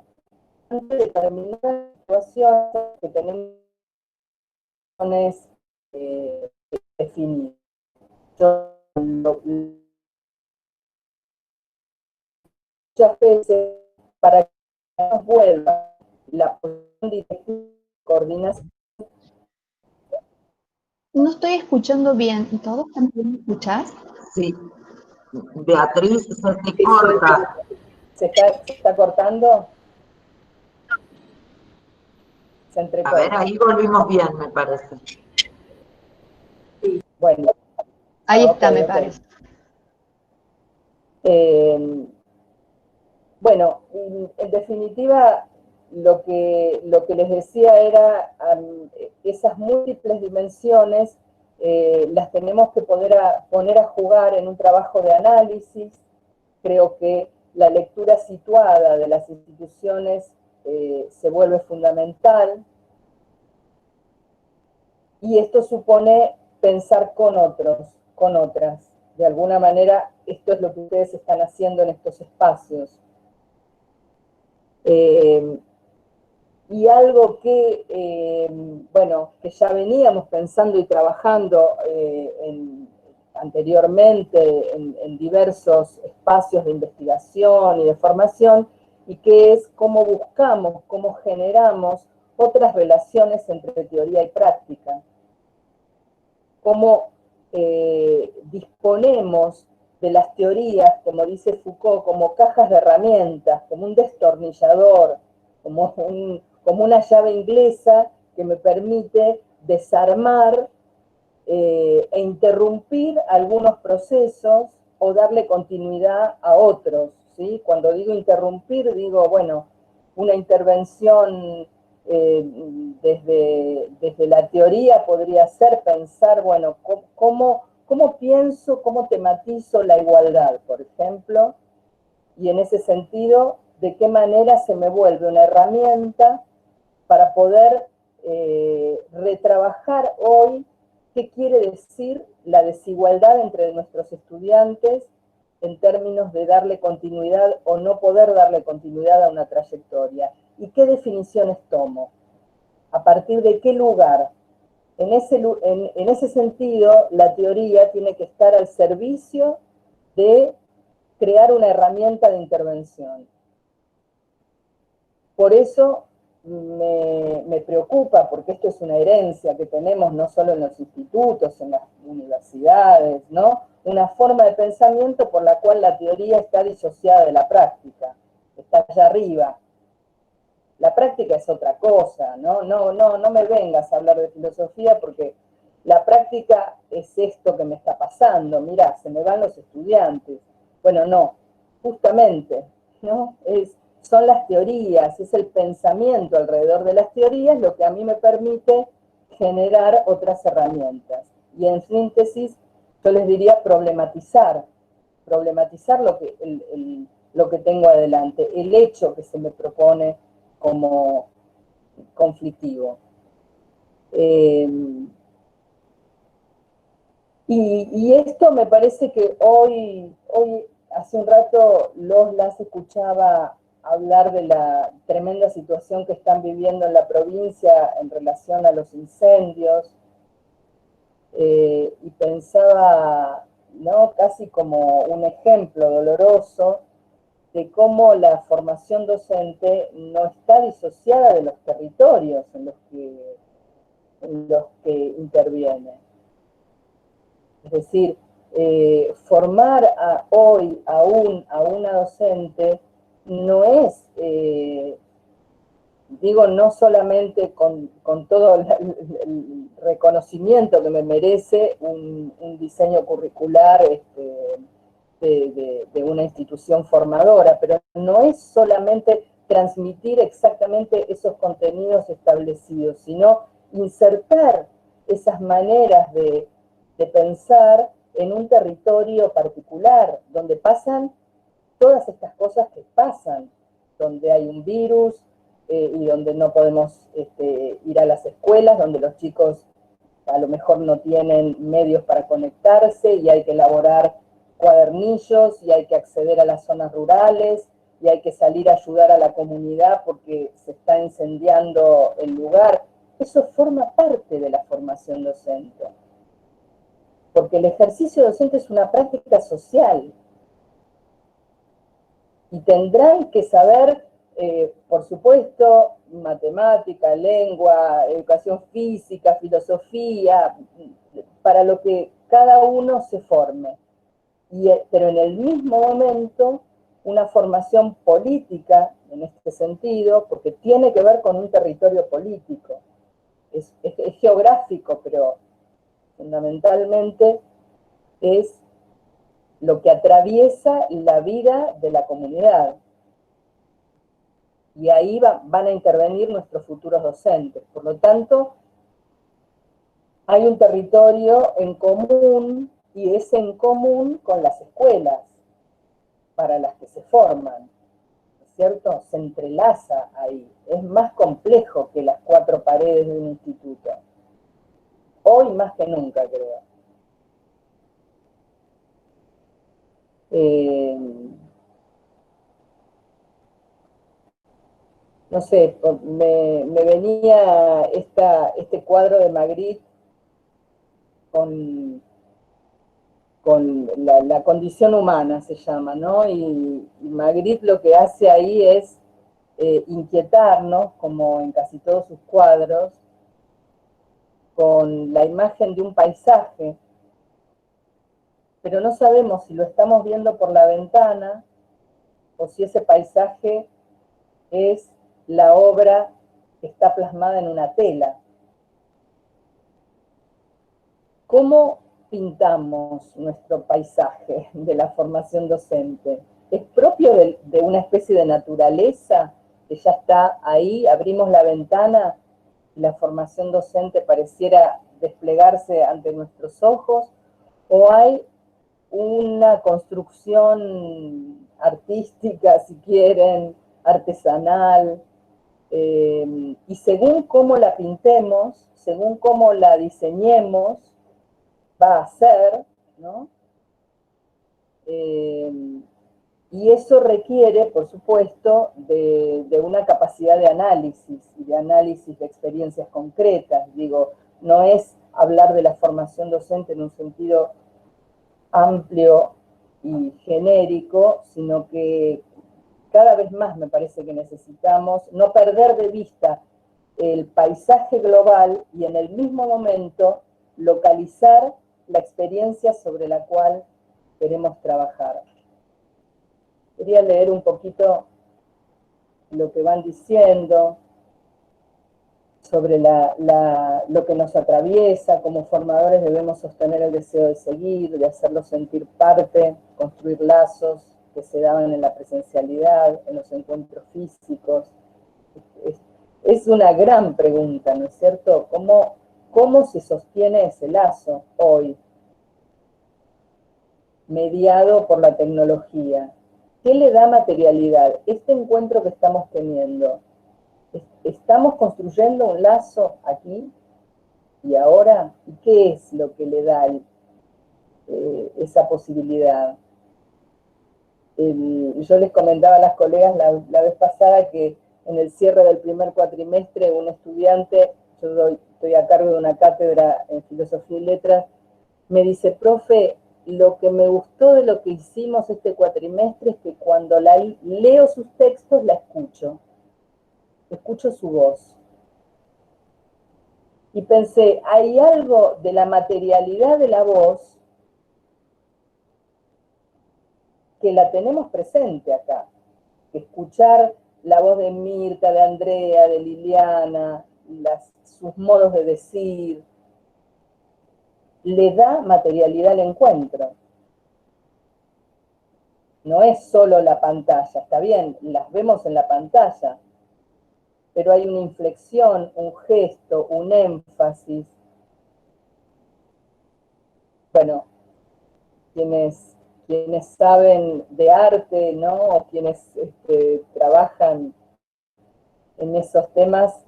ante determinadas situaciones que tenemos definidas. Muchas veces, para que nos vuelva la posición directiva de coordinación. No estoy escuchando bien. ¿Todos también me escuchás? Sí. Beatriz, se te corta. ¿Se está cortando? Se entrecorta. A ver, ahí volvimos bien, me parece. Bueno. Ahí está, me parece. Bueno, en definitiva, lo que les decía era esas múltiples dimensiones las tenemos que poner a jugar en un trabajo de análisis. Creo que la lectura situada de las instituciones se vuelve fundamental, y esto supone pensar con otros, con otras. De alguna manera, esto es lo que ustedes están haciendo en estos espacios. Y algo que, bueno, que ya veníamos pensando y trabajando anteriormente en diversos espacios de investigación y de formación, y que es cómo buscamos, cómo generamos otras relaciones entre teoría y práctica. Cómo disponemos de las teorías, como dice Foucault, como cajas de herramientas, como un destornillador, como una llave inglesa que me permite desarmar e interrumpir algunos procesos o darle continuidad a otros, ¿sí? Cuando digo interrumpir, digo, bueno, una intervención desde la teoría podría ser pensar, bueno, ¿cómo pienso, cómo tematizo la igualdad, por ejemplo? Y en ese sentido, ¿de qué manera se me vuelve una herramienta para poder retrabajar hoy qué quiere decir la desigualdad entre nuestros estudiantes en términos de darle continuidad o no poder darle continuidad a una trayectoria? ¿Y qué definiciones tomo? ¿A partir de qué lugar? En ese sentido, la teoría tiene que estar al servicio de crear una herramienta de intervención. Por eso me preocupa, porque esto es una herencia que tenemos no solo en los institutos, en las universidades, ¿no? Una forma de pensamiento por la cual la teoría está disociada de la práctica, está allá arriba. La práctica es otra cosa, ¿no? No me vengas a hablar de filosofía porque la práctica es esto que me está pasando. Mirá, se me van los estudiantes. Bueno, no, justamente, ¿no? Son las teorías, es el pensamiento alrededor de las teorías lo que a mí me permite generar otras herramientas. Y en síntesis, yo les diría problematizar lo que tengo adelante, el hecho que se me propone como conflictivo. Y esto me parece que hoy hace un rato las escuchaba hablar de la tremenda situación que están viviendo en la provincia en relación a los incendios, y pensaba, ¿no?, casi como un ejemplo doloroso de cómo la formación docente no está disociada de los territorios en los que interviene. Es decir, formar hoy a una docente no es, digo, no solamente con todo el reconocimiento que me merece un diseño curricular de una institución formadora, pero no es solamente transmitir exactamente esos contenidos establecidos, sino insertar esas maneras de pensar en un territorio particular, donde pasan todas estas cosas que pasan, donde hay un virus y donde no podemos ir a las escuelas, donde los chicos a lo mejor no tienen medios para conectarse y hay que elaborar cuadernillos y hay que acceder a las zonas rurales y hay que salir a ayudar a la comunidad porque se está incendiando el lugar. Eso forma parte de la formación docente, porque el ejercicio docente es una práctica social y tendrán que saber, por supuesto, matemática, lengua, educación física, filosofía, para lo que cada uno se forme. Pero en el mismo momento, una formación política, en este sentido, porque tiene que ver con un territorio político. Es geográfico, pero fundamentalmente es lo que atraviesa la vida de la comunidad. Y ahí van a intervenir nuestros futuros docentes. Por lo tanto, hay un territorio en común y es en común con las escuelas para las que se forman, ¿cierto? Se entrelaza ahí. Es más complejo que las cuatro paredes de un instituto. Hoy más que nunca, creo. No sé, me venía este cuadro de Magritte con la condición humana, se llama, ¿no? Y Magritte lo que hace ahí es inquietarnos, como en casi todos sus cuadros, con la imagen de un paisaje, pero no sabemos si lo estamos viendo por la ventana o si ese paisaje es la obra que está plasmada en una tela. ¿Cómo pintamos nuestro paisaje de la formación docente? ¿Es propio de una especie de naturaleza que ya está ahí, abrimos la ventana y la formación docente pareciera desplegarse ante nuestros ojos? ¿O hay una construcción artística, si quieren, artesanal, y según cómo la pintemos, según cómo la diseñemos, va a ser, ¿no? Y eso requiere, por supuesto, de una capacidad de análisis y de análisis de experiencias concretas. Digo, no es hablar de la formación docente en un sentido amplio y genérico, sino que cada vez más me parece que necesitamos no perder de vista el paisaje global y en el mismo momento localizar la experiencia sobre la cual queremos trabajar. Quería leer un poquito lo que van diciendo sobre lo que nos atraviesa. Como formadores debemos sostener el deseo de seguir, de hacerlos sentir parte, construir lazos que se daban en la presencialidad, en los encuentros físicos. Es una gran pregunta, ¿no es cierto? ¿Cómo se sostiene ese lazo hoy, mediado por la tecnología? ¿Qué le da materialidad? Este encuentro que estamos teniendo, ¿estamos construyendo un lazo aquí y ahora? ¿Y qué es lo que le da esa posibilidad? Yo les comentaba a las colegas la vez pasada que en el cierre del primer cuatrimestre un estudiante, yo estoy a cargo de una cátedra en Filosofía y Letras, me dice, profe, lo que me gustó de lo que hicimos este cuatrimestre es que cuando leo sus textos la escucho su voz. Y pensé, hay algo de la materialidad de la voz que la tenemos presente acá. Escuchar la voz de Mirta, de Andrea, de Liliana, sus modos de decir, le da materialidad al encuentro. No es solo la pantalla, está bien, las vemos en la pantalla, pero hay una inflexión, un gesto, un énfasis. Bueno, quienes saben de arte, ¿no? O quienes trabajan en esos temas,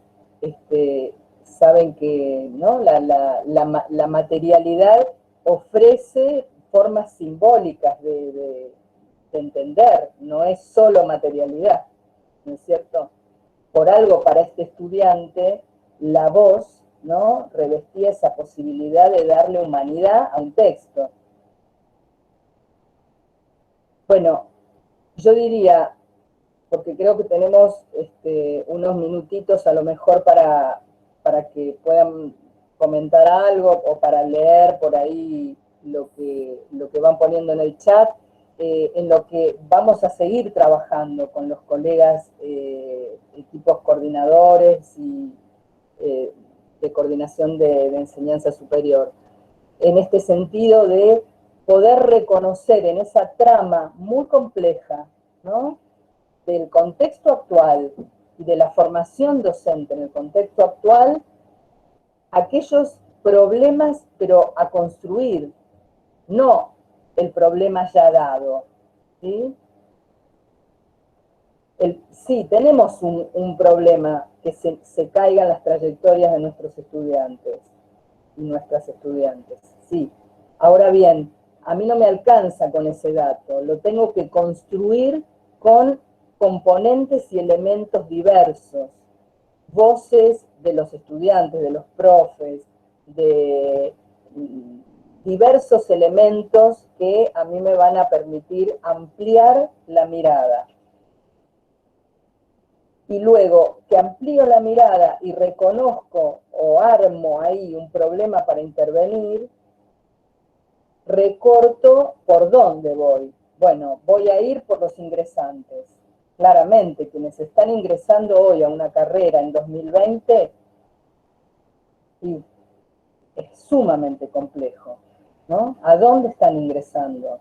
saben que, ¿no? la materialidad ofrece formas simbólicas de entender, no es solo materialidad, ¿no es cierto? Por algo para este estudiante, la voz, ¿no? Revestía esa posibilidad de darle humanidad a un texto. Bueno, yo diría, porque creo que tenemos unos minutitos a lo mejor para que puedan comentar algo o para leer por ahí lo que van poniendo en el chat, en lo que vamos a seguir trabajando con los colegas, equipos coordinadores y de coordinación de enseñanza superior. En este sentido de poder reconocer en esa trama muy compleja, ¿no?, del contexto actual y de la formación docente en el contexto actual, aquellos problemas, pero a construir, no el problema ya dado, ¿sí? Sí, tenemos un problema, que se caigan las trayectorias de nuestros estudiantes y nuestras estudiantes, sí. Ahora bien, a mí no me alcanza con ese dato, lo tengo que construir con componentes y elementos diversos, voces de los estudiantes, de los profes, de diversos elementos que a mí me van a permitir ampliar la mirada. Y luego que amplío la mirada y reconozco o armo ahí un problema para intervenir, recorto por dónde voy. Bueno, voy a ir por los ingresantes. Claramente, quienes están ingresando hoy a una carrera en 2020, y es sumamente complejo, ¿no? ¿A dónde están ingresando?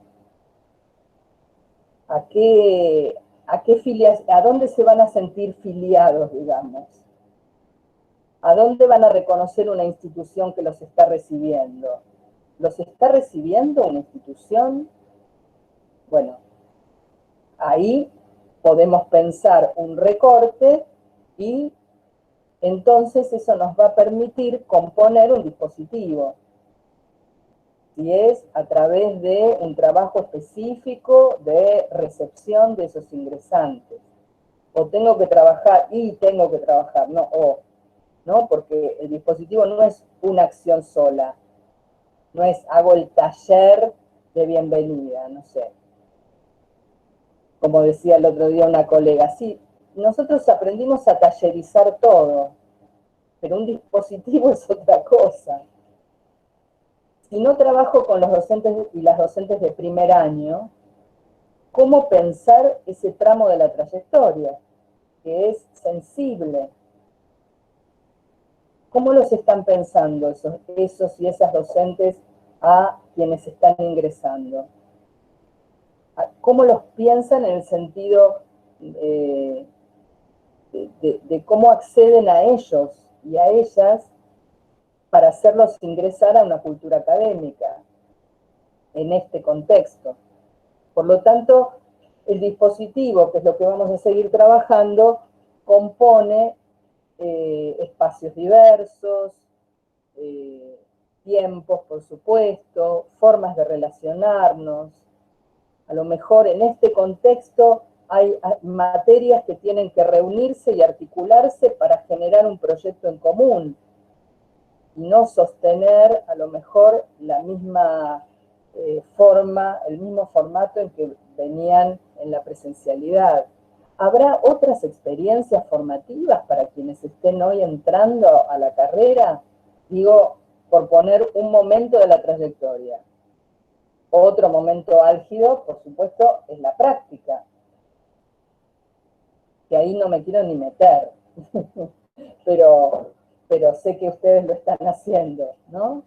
¿A dónde se van a sentir filiados, digamos? ¿A dónde van a reconocer una institución que los está recibiendo? ¿Los está recibiendo una institución? Bueno, ahí podemos pensar un recorte y entonces eso nos va a permitir componer un dispositivo. Si es a través de un trabajo específico de recepción de esos ingresantes. O tengo que trabajar, no, ¿no? Porque el dispositivo no es una acción sola, no es hago el taller de bienvenida, no sé. Como decía el otro día una colega, sí, nosotros aprendimos a tallerizar todo, pero un dispositivo es otra cosa. Si no trabajo con los docentes y las docentes de primer año, ¿cómo pensar ese tramo de la trayectoria, que es sensible? ¿Cómo los están pensando esos y esas docentes a quienes están ingresando? ¿Cómo los piensan en el sentido de cómo acceden a ellos y a ellas para hacerlos ingresar a una cultura académica en este contexto? Por lo tanto, el dispositivo, que es lo que vamos a seguir trabajando, compone espacios diversos, tiempos, por supuesto, formas de relacionarnos. A lo mejor en este contexto hay materias que tienen que reunirse y articularse para generar un proyecto en común y no sostener a lo mejor la misma forma, el mismo formato en que venían en la presencialidad. ¿Habrá otras experiencias formativas para quienes estén hoy entrando a la carrera? Digo, por poner un momento de la trayectoria. Otro momento álgido, por supuesto, es la práctica, que ahí no me quiero ni meter, pero sé que ustedes lo están haciendo, ¿no?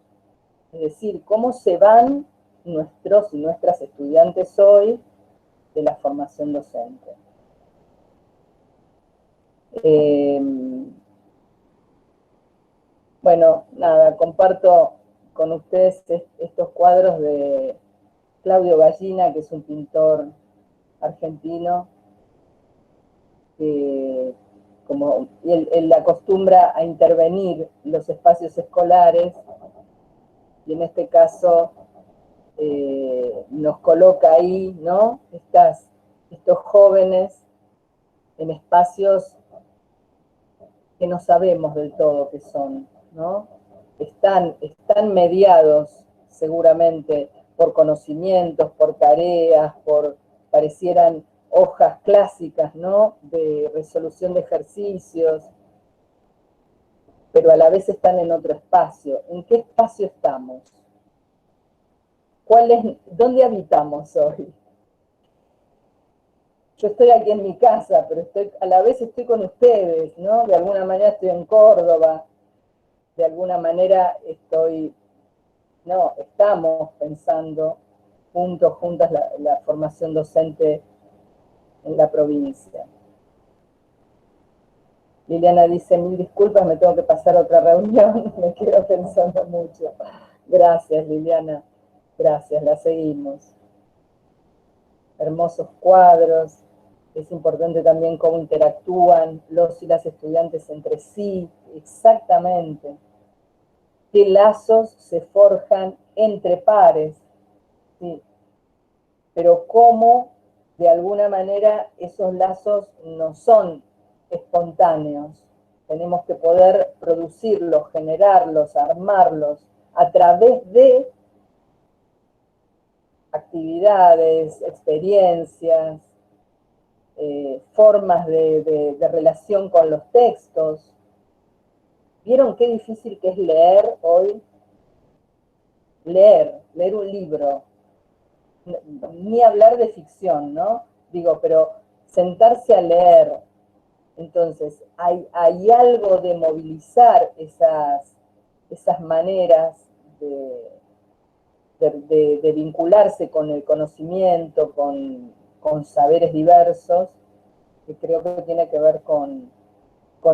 Es decir, cómo se van nuestros y nuestras estudiantes hoy de la formación docente. Bueno, nada, comparto con ustedes estos cuadros de Claudio Gallina, que es un pintor argentino, que él acostumbra a intervenir los espacios escolares, y en este caso nos coloca ahí, ¿no? Estos jóvenes en espacios que no sabemos del todo qué son, ¿no? Están mediados seguramente por conocimientos, por tareas, parecieran hojas clásicas, ¿no? De resolución de ejercicios, pero a la vez están en otro espacio. ¿En qué espacio estamos? ¿Dónde habitamos hoy? Yo estoy aquí en mi casa, pero a la vez estoy con ustedes, ¿no? De alguna manera estoy en Córdoba, de alguna manera estamos pensando juntas la formación docente en la provincia. Liliana dice, 1000 disculpas, me tengo que pasar a otra reunión, me quedo pensando mucho. Gracias, Liliana, gracias, la seguimos. Hermosos cuadros, es importante también cómo interactúan los y las estudiantes entre sí, exactamente. Qué lazos se forjan entre pares, ¿sí? Pero cómo, de alguna manera, esos lazos no son espontáneos. Tenemos que poder producirlos, generarlos, armarlos a través de actividades, experiencias, formas de relación con los textos. ¿Vieron qué difícil que es leer hoy? Leer un libro. Ni hablar de ficción, ¿no? Digo, pero sentarse a leer. Entonces, hay algo de movilizar esas maneras de vincularse con el conocimiento, con saberes diversos, que creo que tiene que ver con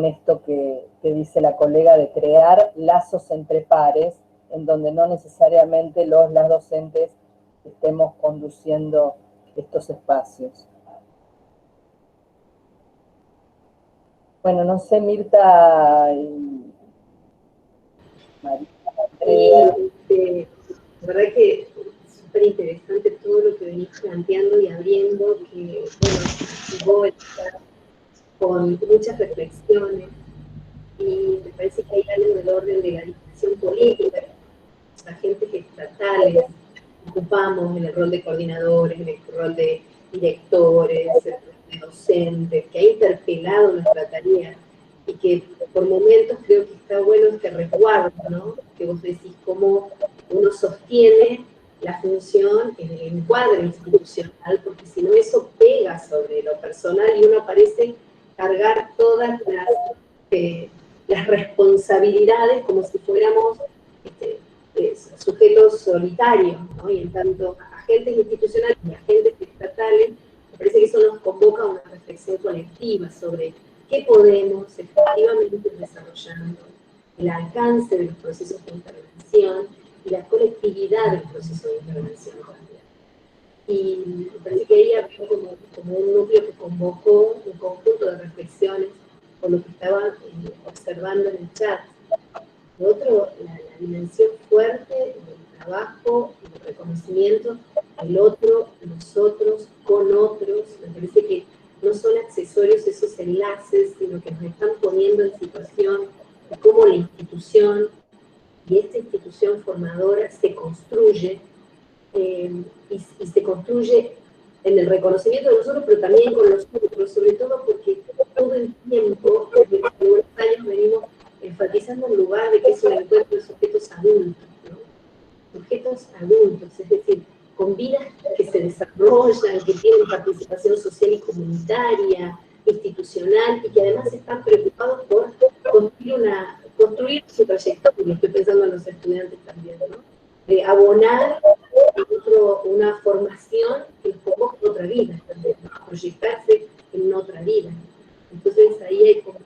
esto que dice la colega de crear lazos entre pares, en donde no necesariamente las docentes estemos conduciendo estos espacios. Bueno, no sé, Mirta y María, Andrea. La verdad que es súper interesante todo lo que venís planteando y abriendo, que, bueno, vos estás con muchas reflexiones. y me parece que hay algo del orden de la discusión política, los agentes estatales ocupamos en el rol de coordinadores, en el rol de directores, el rol de docentes, que ha interpelado nuestra tarea y que por momentos creo que está bueno este resguardo, ¿no? Que vos decís cómo uno sostiene la función en el encuadre institucional, porque si no eso pega sobre lo personal y uno parece cargar todas las responsabilidades como si fuéramos sujetos solitarios, ¿no? Y en tanto agentes institucionales y agentes estatales, me parece que eso nos convoca a una reflexión colectiva sobre qué podemos efectivamente ir desarrollando, el alcance de los procesos de intervención y la colectividad del proceso de intervención también. Y me parece que ahí había como un núcleo que convocó un conjunto de reflexiones por lo que estaba observando en el chat. Lo otro, la dimensión fuerte del trabajo, el reconocimiento del otro, nosotros, con otros, me parece que no son accesorios esos enlaces, sino que nos están poniendo en situación de cómo la institución y esta institución formadora se construye y se construye en el reconocimiento de nosotros, pero también con los otros, sobre todo porque todo el tiempo, desde algunos años venimos enfatizando el lugar de que es un encuentro de sujetos adultos, ¿no? Sujetos adultos, es decir, con vidas que se desarrollan, que tienen participación social y comunitaria, institucional, y que además están preocupados por construir su trayectoria. Estoy pensando en los estudiantes también, ¿no? De abonar una formación que los convoca a otra vida, también, ¿no? Proyectarse en otra vida. Entonces ahí hay como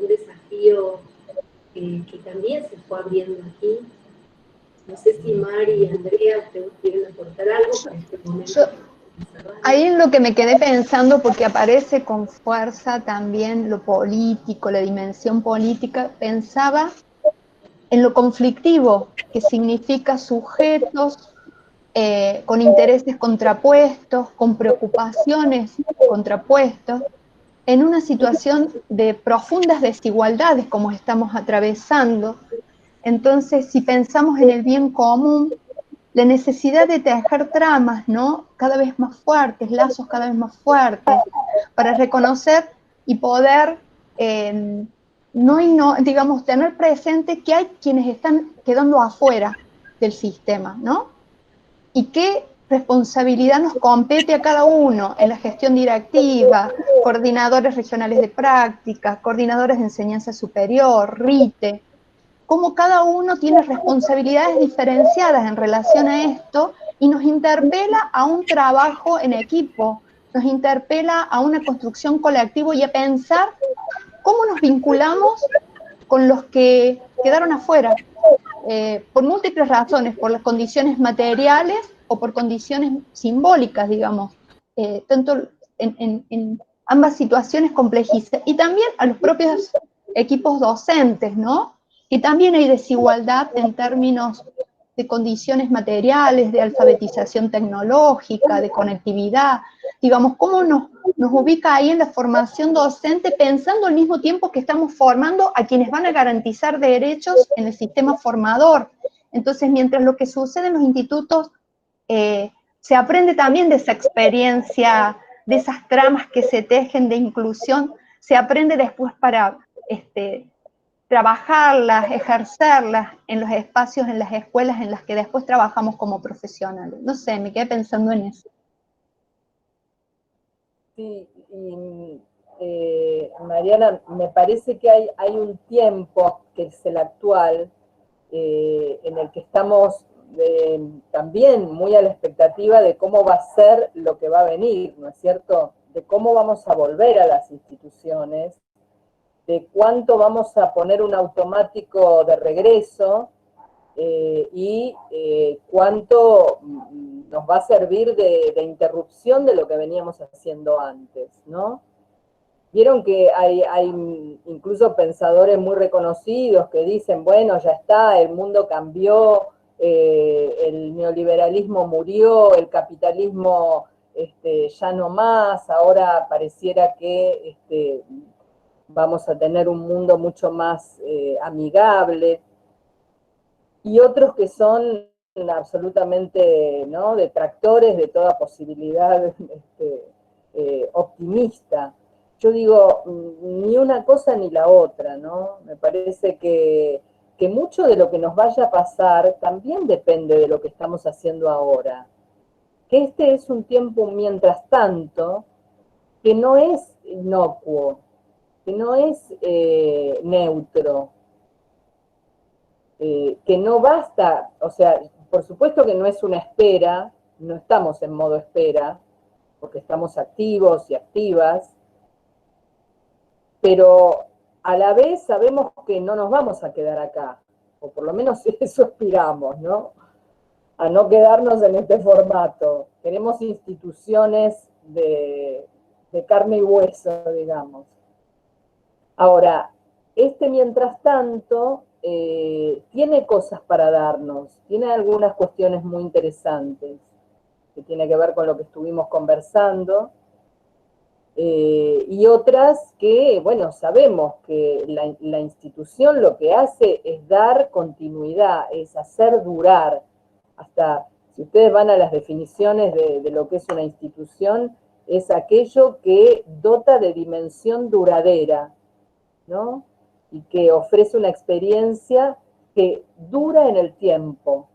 un desafío que también se fue abriendo aquí. No sé si Mari y Andrea quieren aportar algo para este momento. Ahí en lo que me quedé pensando, porque aparece con fuerza también lo político, la dimensión política, pensaba en lo conflictivo, que significa sujetos con intereses contrapuestos, con preocupaciones contrapuestos, en una situación de profundas desigualdades como estamos atravesando. Entonces, si pensamos en el bien común, la necesidad de tejer tramas, ¿no? Cada vez más fuertes, lazos cada vez más fuertes, para reconocer y poder, digamos, tener presente que hay quienes están quedando afuera del sistema, ¿no? Y qué responsabilidad nos compete a cada uno en la gestión directiva, coordinadores regionales de prácticas, coordinadores de enseñanza superior, RITE, cómo cada uno tiene responsabilidades diferenciadas en relación a esto y nos interpela a un trabajo en equipo, nos interpela a una construcción colectiva y a pensar cómo nos vinculamos con los que quedaron afuera, por múltiples razones, por las condiciones materiales o por condiciones simbólicas, digamos, tanto en ambas situaciones complejizadas, y también a los propios equipos docentes, ¿no? Que también hay desigualdad en términos de condiciones materiales, de alfabetización tecnológica, de conectividad, digamos, cómo nos ubica ahí en la formación docente, pensando al mismo tiempo que estamos formando a quienes van a garantizar derechos en el sistema formador. Entonces, mientras lo que sucede en los institutos se aprende también de esa experiencia, de esas tramas que se tejen de inclusión, se aprende después para trabajarlas, ejercerlas en los espacios, en las escuelas en las que después trabajamos como profesionales. No sé, me quedé pensando en eso. Sí, y Mariana, me parece que hay un tiempo, que es el actual, en el que estamos también muy a la expectativa de cómo va a ser lo que va a venir, ¿no es cierto? De cómo vamos a volver a las instituciones, de cuánto vamos a poner un automático de regreso y cuánto nos va a servir de interrupción de lo que veníamos haciendo antes, ¿no? Vieron que hay incluso pensadores muy reconocidos que dicen, bueno, ya está, el mundo cambió, el neoliberalismo murió, el capitalismo ya no más, ahora pareciera que vamos a tener un mundo mucho más amigable, y otros que son absolutamente, ¿no?, detractores de toda posibilidad optimista. Yo digo, ni una cosa ni la otra, ¿no? Me parece que mucho de lo que nos vaya a pasar también depende de lo que estamos haciendo ahora. Que este es un tiempo mientras tanto que no es inocuo, que no es neutro, que no basta, o sea, por supuesto que no es una espera, no estamos en modo espera, porque estamos activos y activas, pero a la vez sabemos que no nos vamos a quedar acá, o por lo menos eso aspiramos, ¿no? A no quedarnos en este formato. Queremos instituciones de carne y hueso, digamos. Ahora, mientras tanto, tiene cosas para darnos, tiene algunas cuestiones muy interesantes, que tiene que ver con lo que estuvimos conversando, y otras que, bueno, sabemos que la institución lo que hace es dar continuidad, es hacer durar. Hasta, si ustedes van a las definiciones de lo que es una institución, es aquello que dota de dimensión duradera, ¿no? Y que ofrece una experiencia que dura en el tiempo.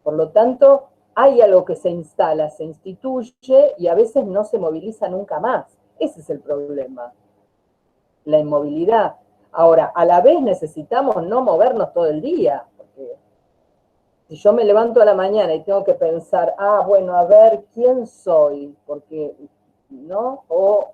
Por lo tanto, hay algo que se instala, se instituye y a veces no se moviliza nunca más. Ese es el problema, la inmovilidad. Ahora, a la vez necesitamos no movernos todo el día, porque si yo me levanto a la mañana y tengo que pensar, bueno, a ver, ¿quién soy? Porque, ¿no? O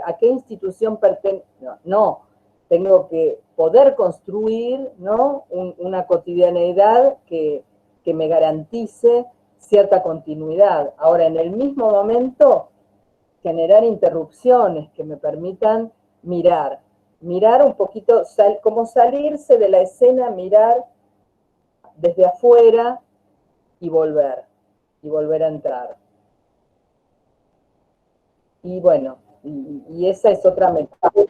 ¿a qué institución pertenezco? No, tengo que poder construir, ¿no?, una cotidianeidad que me garantice cierta continuidad. Ahora, en el mismo momento, generar interrupciones que me permitan mirar un poquito, como salirse de la escena, mirar desde afuera y volver a entrar. Y bueno, y esa es otra metáfora.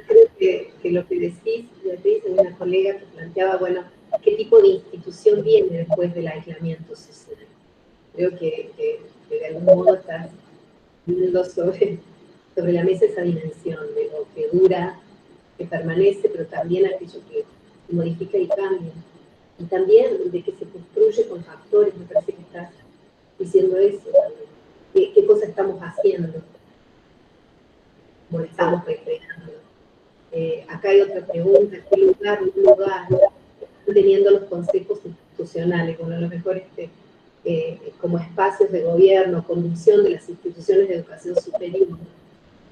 Creo que lo que decís, Beatriz, hay una colega que planteaba, bueno, ¿qué tipo de institución viene después del aislamiento social? Creo que de algún modo estás viendo sobre la mesa esa dimensión de lo que dura, que permanece, pero también aquello que modifica y cambia. Y también de que se construye con factores, me parece que estás diciendo eso. ¿Qué cosa estamos haciendo? ¿Cómo estamos recreando? Acá hay otra pregunta, ¿qué lugar, teniendo los consejos institucionales? Bueno, a lo mejor como espacios de gobierno, conducción de las instituciones de educación superior.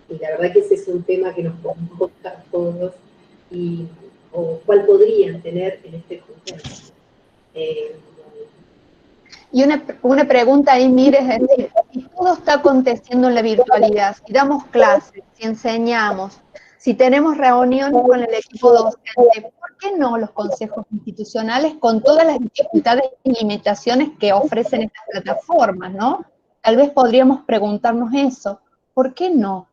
Y la verdad que ese es un tema que nos convoca a todos, o cuál podrían tener en este contexto. Y una pregunta ahí, mire, es decir, si todo está aconteciendo en la virtualidad, si damos clases, si enseñamos, si tenemos reuniones con el equipo docente, ¿por qué no los consejos institucionales con todas las dificultades y limitaciones que ofrecen estas plataformas, ¿no? Tal vez podríamos preguntarnos eso, ¿por qué no?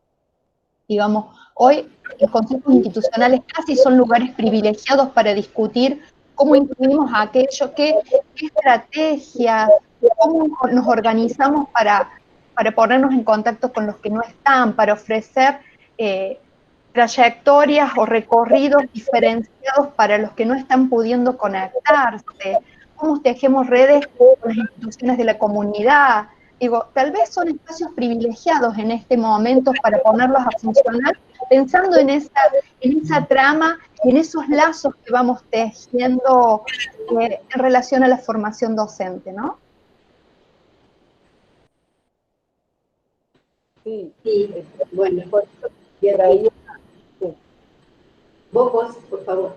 Digamos, hoy los consejos institucionales casi son lugares privilegiados para discutir cómo incluimos aquello, qué estrategias, cómo nos organizamos para ponernos en contacto con los que no están, para ofrecer trayectorias o recorridos diferenciados para los que no están pudiendo conectarse, cómo tejemos redes con las instituciones de la comunidad. Digo, tal vez son espacios privilegiados en este momento para ponerlos a funcionar, pensando en esa trama y en esos lazos que vamos tejiendo en relación a la formación docente, ¿no? Sí, bueno, traía, vos, por favor.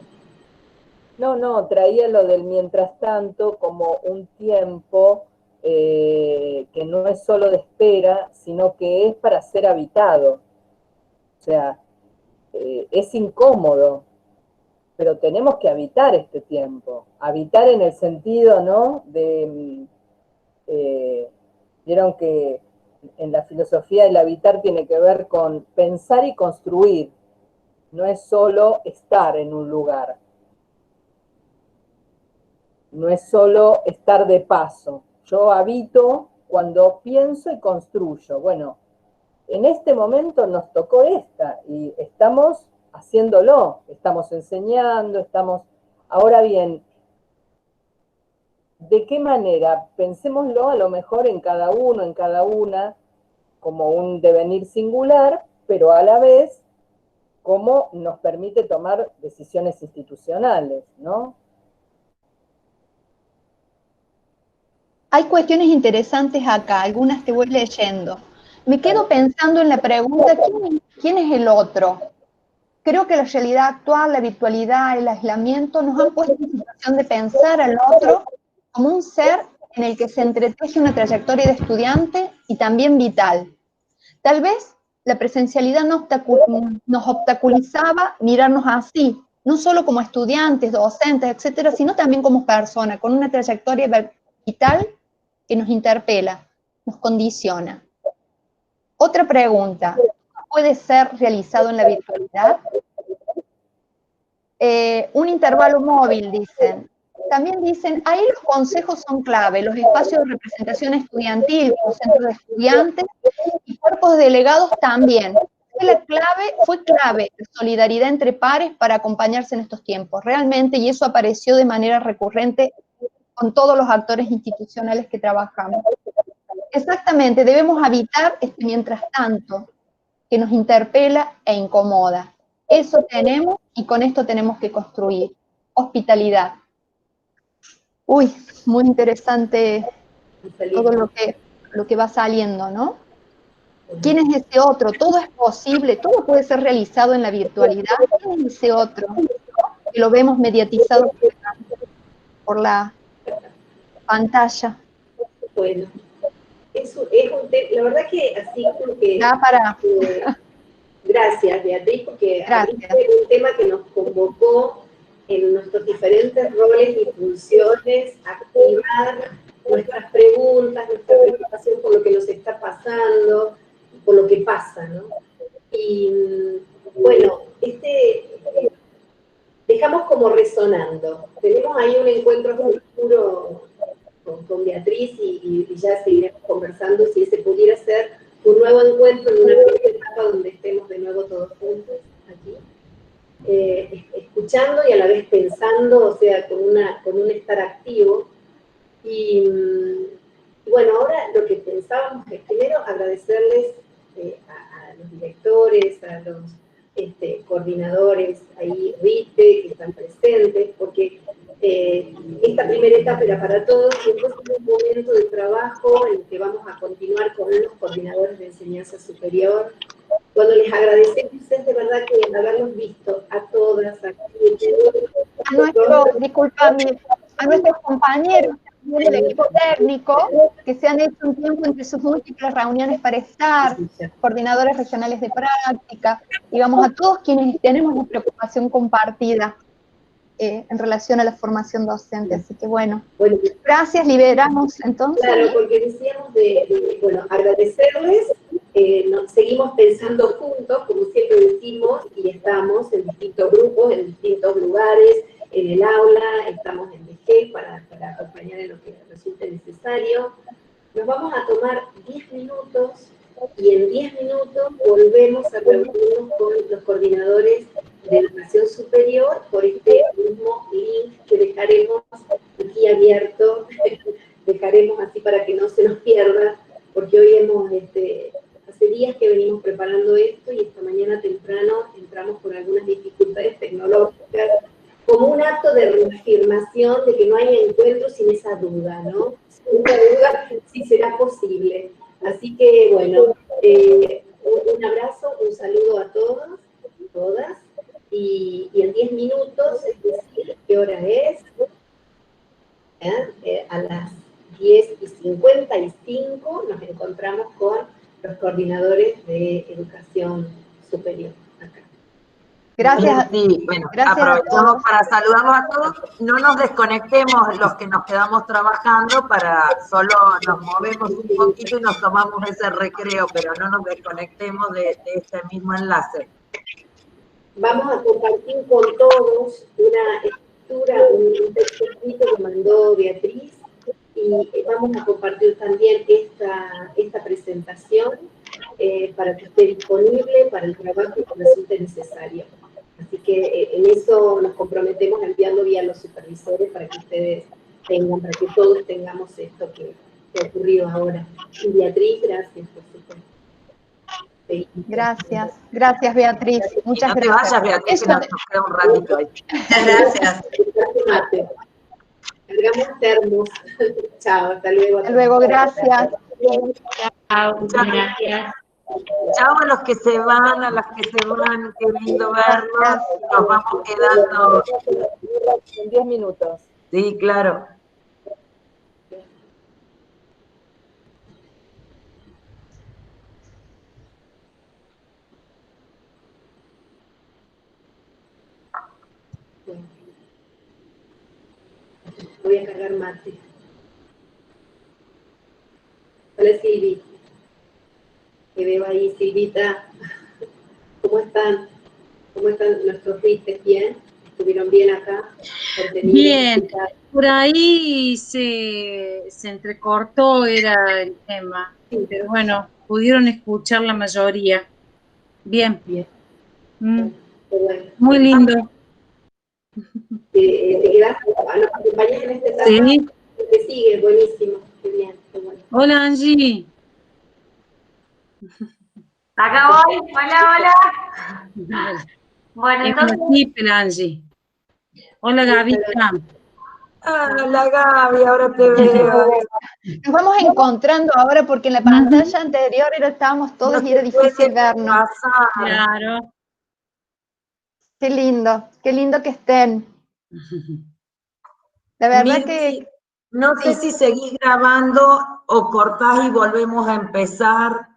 traía lo del mientras tanto como un tiempo que no es solo de espera, sino que es para ser habitado. O sea, es incómodo, pero tenemos que habitar este tiempo. Habitar en el sentido, ¿no?, vieron que en la filosofía del habitar tiene que ver con pensar y construir, no es solo estar en un lugar, no es solo estar de paso. Yo habito cuando pienso y construyo. Bueno, en este momento nos tocó esta y estamos haciéndolo, estamos enseñando, estamos... Ahora bien, ¿de qué manera? Pensémoslo a lo mejor en cada uno, en cada una, como un devenir singular, pero a la vez como nos permite tomar decisiones institucionales, ¿no? Hay cuestiones interesantes acá, algunas te voy leyendo. Me quedo pensando en la pregunta, ¿quién es el otro? Creo que la realidad actual, la virtualidad, el aislamiento nos han puesto en situación de pensar al otro como un ser en el que se entreteje una trayectoria de estudiante y también vital. Tal vez la presencialidad nos obstaculizaba mirarnos así, no solo como estudiantes, docentes, etcétera, sino también como personas, con una trayectoria vital que nos interpela, nos condiciona. Otra pregunta, ¿cómo puede ser realizado en la virtualidad? Un intervalo móvil, dicen. También dicen, ahí los consejos son clave, los espacios de representación estudiantil, los centros de estudiantes y cuerpos delegados también. Fue clave la solidaridad entre pares para acompañarse en estos tiempos, realmente, y eso apareció de manera recurrente con todos los actores institucionales que trabajamos. Exactamente, debemos habitar este mientras tanto, que nos interpela e incomoda. Eso tenemos y con esto tenemos que construir. Hospitalidad. Uy, muy interesante todo lo que va saliendo, ¿no? ¿Quién es ese otro? Todo es posible, todo puede ser realizado en la virtualidad. ¿Quién es ese otro? Que lo vemos mediatizado por la pantalla. Bueno, eso es un tema, la verdad que así como que... Ya para... Gracias, Beatriz, porque Gracias. abriste un tema que nos convocó en nuestros diferentes roles y funciones, activar nuestras preguntas, nuestra preocupación por lo que nos está pasando, por lo que pasa, ¿no? Y bueno, dejamos como resonando. Tenemos ahí un encuentro futuro con Beatriz y ya seguiremos conversando si ese pudiera ser un nuevo encuentro en una primera etapa donde estemos de nuevo todos juntos aquí, escuchando y a la vez pensando, o sea, con un estar activo. Y bueno, ahora lo que pensábamos es primero agradecerles a los directores, a los coordinadores, ahí RITE, que están presentes, porque esta primera etapa era para todos, y después es un momento de trabajo en el que vamos a continuar con los coordinadores de enseñanza superior. Cuando les agradecemos es de verdad que haberlos visto a todas, a nuestros compañeros del equipo técnico que se han hecho un tiempo entre sus múltiples reuniones para estar, coordinadores regionales de práctica, digamos, a todos quienes tenemos una preocupación compartida en relación a la formación docente. Así que bueno, gracias, liberamos entonces. Claro, porque decíamos bueno, agradecerles, seguimos pensando juntos, como siempre decimos, y estamos en distintos grupos, en distintos lugares, en el aula, estamos en DG para acompañar en lo que resulte necesario. Nos vamos a tomar 10 minutos y en 10 minutos volvemos a reunirnos con los coordinadores de educación superior por este mismo link que dejaremos aquí abierto, dejaremos así para que no se nos pierda, porque hoy hace días que venimos preparando esto y esta mañana temprano entramos con algunas dificultades tecnológicas, como un acto de reafirmación de que no hay encuentro sin esa duda, ¿no? Sin esa duda si será posible. Así que, bueno, un abrazo, un saludo a todos, todas, y en 10 minutos, es decir, ¿qué hora es? A las 10:55 nos encontramos con los coordinadores de educación superior acá. Gracias. Sí, bueno, Gracias a aprovechamos todos. para saludarlos a todos. No nos desconectemos los que nos quedamos trabajando, solo nos movemos un poquito y nos tomamos ese recreo, pero no nos desconectemos de este mismo enlace. Vamos a compartir con todos una escritura, un texto escrito que mandó Beatriz, y vamos a compartir también esta presentación para que esté disponible para el trabajo que resulte necesario. Así que en eso nos comprometemos a enviarlo vía los supervisores para que ustedes tengan, para que todos tengamos esto que ha ocurrido ahora. Y Beatriz, gracias por supuesto. Gracias, gracias Beatriz, muchas no te gracias. vayas, Beatriz, Eso que nos queda un ratito ahí. Muchas gracias. Cargamos termos. Chao, hasta luego. Hasta luego, gracias. Chao, muchas gracias. Chao a los que se van, a las que se van, qué lindo verlos. Nos vamos quedando. En 10 minutos. Sí, claro. Voy a cargar mate. Hola Silvi. Te veo ahí, Silvita. ¿Cómo están? ¿Cómo están nuestros ritmos? ¿Bien? ¿Estuvieron bien acá? Bien. Por ahí se entrecortó, era el tema. Pero bueno, pudieron escuchar la mayoría. Bien. Bien. Bueno. Muy lindo. ¿Te quedas? ¿Nos acompañas en este etapa? Sí. Te sigue, buenísimo. Qué bien, qué bueno. Hola, Angie. Acá voy. Hola, hola. Bueno, entonces... Angie. Hola, Gavita. Hola, Gaby, ahora te veo. Nos vamos encontrando ahora porque en la pantalla anterior estábamos todos y era difícil vernos. Claro. Qué lindo que estén. La verdad Mirti, que... no sé si seguís grabando o cortás y volvemos a empezar.